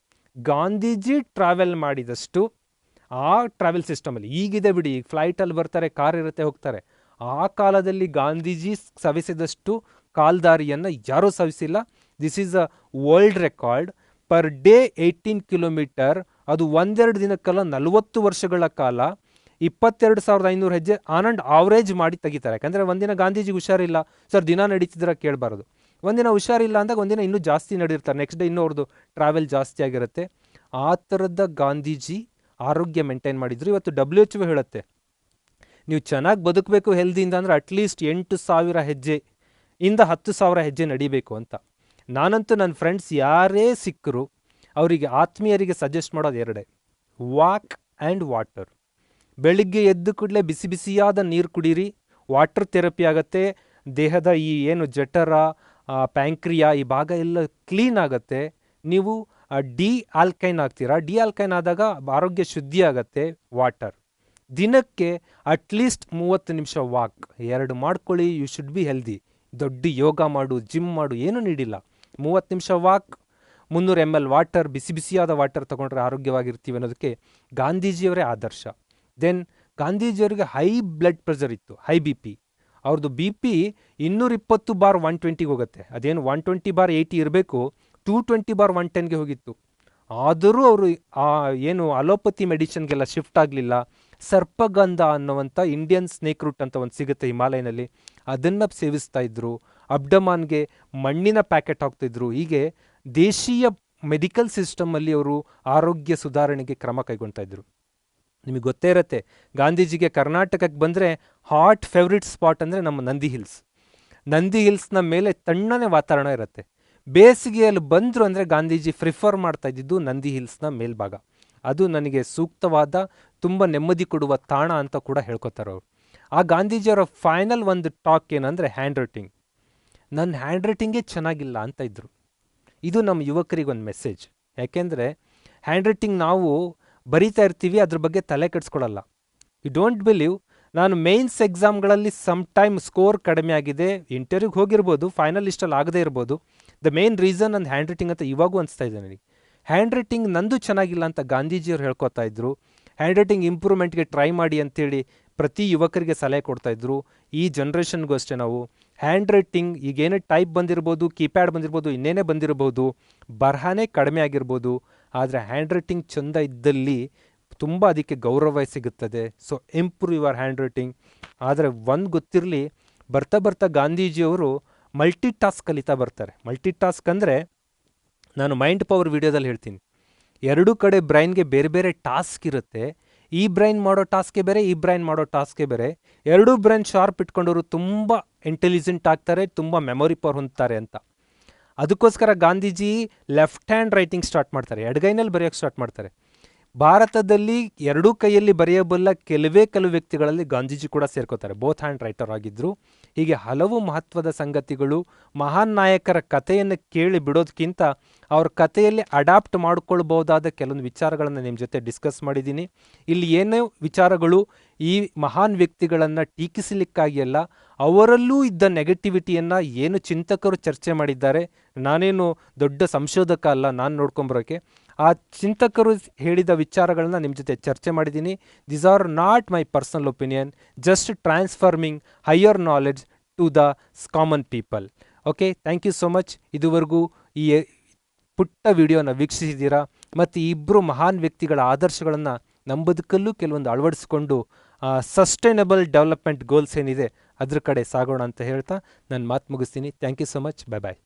ಗಾಂಧೀಜಿ ಟ್ರಾವೆಲ್ ಮಾಡಿದಷ್ಟು ಆ ಟ್ರಾವೆಲ್ ಸಿಸ್ಟಮಲ್ಲಿ ಈಗಿದೆ ಬಿಡಿ, ಈಗ ಫ್ಲೈಟಲ್ಲಿ ಬರ್ತಾರೆ, ಕಾರ್ ಇರುತ್ತೆ, ಹೋಗ್ತಾರೆ. ಆ ಕಾಲದಲ್ಲಿ ಗಾಂಧೀಜಿ ಸವಿಸಿದಷ್ಟು ಕಾಲ್ದಾರಿಯನ್ನು ಯಾರೂ ಸವಿಸಿಲ್ಲ. This is a world record. Per day 18 kilometre. ಅದು ಒಂದೆರಡು ದಿನಕ್ಕಲ್ಲ, 40 ವರ್ಷಗಳ ಕಾಲ 22,500 ಹೆಜ್ಜೆ ಆನ್ ಅಂಡ್ ಆವರೇಜ್ ಮಾಡಿ ತೆಗಿತಾರೆ. ಯಾಕಂದರೆ ಒಂದಿನ ಗಾಂಧೀಜಿಗೆ ಹುಷಾರಿಲ್ಲ, ಸರ್ ದಿನ ನಡೀತಿದ್ರೆ ಕೇಳಬಾರ್ದು. ಒಂದಿನ ಹುಷಾರಿಲ್ಲ ಅಂದಾಗ ಒಂದಿನ ಇನ್ನೂ ಜಾಸ್ತಿ ನಡೀರ್ತಾರೆ, ನೆಕ್ಸ್ಟ್ ಡೇ ಇನ್ನೂ ಅವ್ರದ್ದು ಟ್ರಾವೆಲ್ ಜಾಸ್ತಿ ಆಗಿರುತ್ತೆ. ಆ ಥರದ ಗಾಂಧೀಜಿ ಆರೋಗ್ಯ ಮೇಂಟೈನ್ ಮಾಡಿದ್ರು. ಇವತ್ತು WHO ಹೇಳುತ್ತೆ, ನೀವು ಚೆನ್ನಾಗಿ ಬದುಕಬೇಕು ಹೆಲ್ದಿಯಿಂದ ಅಂದರೆ ಅಟ್ಲೀಸ್ಟ್ 8,000 ಹೆಜ್ಜೆ ಇಂದ 10,000 ಹೆಜ್ಜೆ ನಡಿಬೇಕು ಅಂತ. ನಾನಂತೂ ನನ್ನ ಫ್ರೆಂಡ್ಸ್ ಯಾರೇ ಸಿಕ್ಕರು ಅವರಿಗೆ ಆತ್ಮೀಯರಿಗೆ ಸಜೆಸ್ಟ್ ಮಾಡೋದು ಎರಡೇ: ವಾಕ್ ಆ್ಯಂಡ್ ವಾಟರ್. ಬೆಳಿಗ್ಗೆ ಎದ್ದು ಕೂಡಲೇ ಬಿಸಿ ಬಿಸಿಯಾದ ನೀರು ಕುಡೀರಿ. ವಾಟರ್ ಥೆರಪಿ ಆಗುತ್ತೆ. ದೇಹದ ಈ ಏನು ಜಠರ, ಪ್ಯಾಂಕ್ರಿಯಾ ಈ ಭಾಗ ಎಲ್ಲ ಕ್ಲೀನ್ ಆಗುತ್ತೆ. ನೀವು ಡಿ ಆಲ್ಕೈನ್ ಆಗ್ತೀರಾ. ಡಿ ಆಲ್ಕೈನ್ ಆದಾಗ ಆರೋಗ್ಯ ಶುದ್ಧಿ ಆಗುತ್ತೆ. ವಾಟರ್. ದಿನಕ್ಕೆ ಅಟ್ಲೀಸ್ಟ್ 30 ನಿಮಿಷ ವಾಕ್ 2 ಮಾಡ್ಕೊಳ್ಳಿ. You should be healthy. ದೊಡ್ಡ ಯೋಗ ಮಾಡು, ಜಿಮ್ ಮಾಡು, ಏನೂ ನೀಡಿಲ್ಲ. 30 ನಿಮಿಷ ವಾಕ್, 300 ml ವಾಟರ್, ಬಿಸಿ ಬಿಸಿಯಾದ ವಾಟರ್ ತೊಗೊಂಡ್ರೆ ಆರೋಗ್ಯವಾಗಿರ್ತೀವಿ ಅನ್ನೋದಕ್ಕೆ ಗಾಂಧೀಜಿಯವರೇ ಆದರ್ಶ. ದೆನ್ ಗಾಂಧೀಜಿಯವರಿಗೆ ಹೈ ಬ್ಲಡ್ ಪ್ರೆಷರ್ ಇತ್ತು, ಹೈ BP. ಅವ್ರದ್ದು BP 220/120 ಹೋಗುತ್ತೆ. ಅದೇನು 120/80 ಇರಬೇಕು, 220/110 ಹೋಗಿತ್ತು. ಆದರೂ ಅವರು ಏನು ಅಲೋಪತಿ ಮೆಡಿಸಿನ್ಗೆಲ್ಲ ಶಿಫ್ಟ್ ಆಗಲಿಲ್ಲ. ಸರ್ಪಗಂಧ ಅನ್ನುವಂಥ ಇಂಡಿಯನ್ ಸ್ನೇಕ್ ರೂಟ್ ಅಂತ ಒಂದು ಸಿಗುತ್ತೆ ಹಿಮಾಲಯನಲ್ಲಿ, ಅದನ್ನು ಸೇವಿಸ್ತಾ ಇದ್ರು. ಅಬ್ಡಮಾನ್ಗೆ ಮಣ್ಣಿನ ಪ್ಯಾಕೆಟ್ ಹಾಕ್ತಿದ್ರು. ಹೀಗೆ ದೇಶೀಯ ಮೆಡಿಕಲ್ ಸಿಸ್ಟಮಲ್ಲಿ ಅವರು ಆರೋಗ್ಯ ಸುಧಾರಣೆಗೆ ಕ್ರಮ ಕೈಗೊಳ್ತಾ ಇದ್ರು. ನಿಮಗೆ ಗೊತ್ತೇ ಇರುತ್ತೆ, ಗಾಂಧೀಜಿಗೆ ಕರ್ನಾಟಕಕ್ಕೆ ಬಂದರೆ ಹಾಟ್ ಫೇವ್ರಿಟ್ ಸ್ಪಾಟ್ ಅಂದರೆ ನಮ್ಮ ನಂದಿ ಹಿಲ್ಸ್. ನಂದಿ ಹಿಲ್ಸ್ನ ಮೇಲೆ ತಣ್ಣನೆ ವಾತಾವರಣ ಇರುತ್ತೆ. ಬೇಸಿಗೆಯಲ್ಲಿ ಬಂದರು ಅಂದರೆ ಗಾಂಧೀಜಿ ಪ್ರಿಫರ್ ಮಾಡ್ತಾ ಇದ್ದಿದ್ದು ನಂದಿ ಹಿಲ್ಸ್ನ ಮೇಲ್ಭಾಗ. ಅದು ನನಗೆ ಸೂಕ್ತವಾದ, ತುಂಬ ನೆಮ್ಮದಿ ಕೊಡುವ ತಾಣ ಅಂತ ಕೂಡ ಹೇಳ್ಕೊತಾರೆ ಅವರು. ಆ ಗಾಂಧೀಜಿಯವರ ಫೈನಲ್ ಒಂದು ಟಾಕ್ ಏನಂದರೆ ಹ್ಯಾಂಡ್ ರೈಟಿಂಗ್. ನನ್ನ ಹ್ಯಾಂಡ್ ರೈಟಿಂಗೇ ಚೆನ್ನಾಗಿಲ್ಲ ಅಂತ ಇದ್ದರು. ಇದು ನಮ್ಮ ಯುವಕರಿಗೊಂದು ಮೆಸೇಜ್. ಯಾಕೆಂದರೆ ಹ್ಯಾಂಡ್ ರೈಟಿಂಗ್ ನಾವು ಬರಿತಾ ಇರ್ತೀವಿ, ಅದ್ರ ಬಗ್ಗೆ ತಲೆ ಕೆಡಿಸ್ಕೊಳ್ಳಲ್ಲ. ಯು ಡೋಂಟ್ ಬಿಲೀವ್, ನಾನು ಮೇನ್ಸ್ ಎಕ್ಸಾಮ್ಗಳಲ್ಲಿ ಸಮ್ ಟೈಮ್ ಸ್ಕೋರ್ ಕಡಿಮೆ ಆಗಿದೆ. ಇಂಟರ್ವ್ಯೂಗೆ ಹೋಗಿರ್ಬೋದು, ಫೈನಲ್ ಲಿಸ್ಟಲ್ಲಿ ಆಗದೇ ಇರ್ಬೋದು. ದ ಮೇನ್ ರೀಸನ್ ನನ್ನ ಹ್ಯಾಂಡ್ ರೈಟಿಂಗ್ ಅಂತ ಇವಾಗೂ ಅನಿಸ್ತಾ ಇದೆ ನನಗೆ. ಹ್ಯಾಂಡ್ ರೈಟಿಂಗ್ ನಂದು ಚೆನ್ನಾಗಿಲ್ಲ ಅಂತ ಗಾಂಧೀಜಿಯವ್ರು ಹೇಳ್ಕೊತಾ ಇದ್ರು. ಹ್ಯಾಂಡ್ ರೈಟಿಂಗ್ ಇಂಪ್ರೂವ್ಮೆಂಟ್ಗೆ ಟ್ರೈ ಮಾಡಿ ಅಂತೇಳಿ ಪ್ರತಿ ಯುವಕರಿಗೆ ಸಲಹೆ ಕೊಡ್ತಾಯಿದ್ರು. ಈ ಜನ್ರೇಷನ್ಗೂ ಅಷ್ಟೇ ನಾವು ಹ್ಯಾಂಡ್ ರೈಟಿಂಗ್ ಈಗೇನೇ ಟೈಪ್ ಬಂದಿರ್ಬೋದು, ಕೀಪ್ಯಾಡ್ ಬಂದಿರ್ಬೋದು, ಇನ್ನೇನೇ ಬಂದಿರ್ಬೋದು, ಬರಹನೇ ಕಡಿಮೆ ಆಗಿರ್ಬೋದು, ಆದರೆ ಹ್ಯಾಂಡ್ ರೈಟಿಂಗ್ ಚೆಂದ ಇದ್ದಲ್ಲಿ ತುಂಬ ಅದಕ್ಕೆ ಗೌರವ ಸಿಗುತ್ತದೆ. So improve your hand writing. ಆದರೆ ಒಂದು ಗೊತ್ತಿರಲಿ, ಬರ್ತಾ ಬರ್ತಾ ಗಾಂಧೀಜಿಯವರು ಮಲ್ಟಿ ಟಾಸ್ಕ್ ಕಲಿತಾ ಬರ್ತಾರೆ. ಮಲ್ಟಿ ಟಾಸ್ಕ್ ಅಂದರೆ, ನಾನು ಮೈಂಡ್ ಪವರ್ ವಿಡಿಯೋದಲ್ಲಿ ಹೇಳ್ತೀನಿ, ಎರಡೂ ಕಡೆ ಬ್ರೈನ್ಗೆ ಬೇರೆ ಬೇರೆ ಟಾಸ್ಕ್ ಇರುತ್ತೆ. ಈ ಬ್ರೈನ್ ಮಾಡೋ ಟಾಸ್ಕೇ ಬೇರೆ, ಈ ಬ್ರೈನ್ ಮಾಡೋ ಟಾಸ್ಕೇ ಬೇರೆ. ಎರಡೂ ಬ್ರೈನ್ ಶಾರ್ಪ್ ಇಟ್ಕೊಂಡವರು ತುಂಬ ಇಂಟೆಲಿಜೆಂಟ್ ಆಗ್ತಾರೆ, ತುಂಬ ಮೆಮೊರಿ ಪವರ್ ಹೊಂದ್ತಾರೆ ಅಂತ. ಅದಕ್ಕೋಸ್ಕರ Gandhiji left hand writing start ಮಾಡ್ತಾರೆ, ಎಡಗೈನಲ್ಲಿ ಬರೆಯೋಕ್ಕೆ ಸ್ಟಾರ್ಟ್ ಮಾಡ್ತಾರೆ. ಭಾರತದಲ್ಲಿ ಎರಡೂ ಕೈಯಲ್ಲಿ ಬರೆಯಬಲ್ಲ ಕೆಲವು ವ್ಯಕ್ತಿಗಳಲ್ಲಿ ಗಾಂಧೀಜಿ ಕೂಡ ಸೇರ್ಕೋತಾರೆ. ಬೋತ್ ಹ್ಯಾಂಡ್ ರೈಟರ್ ಆಗಿದ್ದರು. ಹೀಗೆ ಹಲವು ಮಹತ್ವದ ಸಂಗತಿಗಳು. ಮಹಾನ್ ನಾಯಕರ ಕಥೆಯನ್ನು ಕೇಳಿ ಬಿಡೋದಕ್ಕಿಂತ ಅವ್ರ ಕಥೆಯಲ್ಲಿ ಅಡಾಪ್ಟ್ ಮಾಡಿಕೊಳ್ಬಹುದಾದ ಕೆಲವೊಂದು ವಿಚಾರಗಳನ್ನು ನಿಮ್ಮ ಜೊತೆ ಡಿಸ್ಕಸ್ ಮಾಡಿದ್ದೀನಿ. ಇಲ್ಲಿ ಏನೇ ವಿಚಾರಗಳು ಈ ಮಹಾನ್ ವ್ಯಕ್ತಿಗಳನ್ನು ಟೀಕಿಸಲಿಕ್ಕಾಗಿ ಅಲ್ಲ, ಅವರಲ್ಲೂ ಇದ್ದ ನೆಗೆಟಿವಿಟಿಯನ್ನು ಏನು ಚಿಂತಕರು ಚರ್ಚೆ ಮಾಡಿದ್ದಾರೆ. ನಾನೇನು ದೊಡ್ಡ ಸಂಶೋಧಕ ಅಲ್ಲ ನಾನು ನೋಡ್ಕೊಂಬರೋಕ್ಕೆ. ಆ ಚಿಂತಕರು ಹೇಳಿದ ವಿಚಾರಗಳನ್ನ ನಿಮ್ಮ ಜೊತೆ ಚರ್ಚೆ ಮಾಡಿದ್ದೀನಿ. These are not my personal opinion, just transforming higher knowledge to the common people. Okay, thank you so much. ಇದುವರೆಗೂ ಈ ಪುಟ್ಟ ವಿಡಿಯೋನ ವೀಕ್ಷಿಸಿದ್ದೀರಾ ಮತ್ತು ಈ ಇಬ್ಬರು ಮಹಾನ್ ವ್ಯಕ್ತಿಗಳ ಆದರ್ಶಗಳನ್ನು ನಮ್ಮ ಬದುಕಲ್ಲೂ ಕೆಲವೊಂದು ಅಳವಡಿಸಿಕೊಂಡು ಸಸ್ಟೈನಬಲ್ ಡೆವಲಪ್ಮೆಂಟ್ ಗೋಲ್ಸ್ ಏನಿದೆ ಅದ್ರ ಕಡೆ ಸಾಗೋಣ ಅಂತ ಹೇಳ್ತಾ ನನ್ನ ಮಾತು ಮುಗಿಸ್ತೀನಿ. Thank you so much. Bye bye.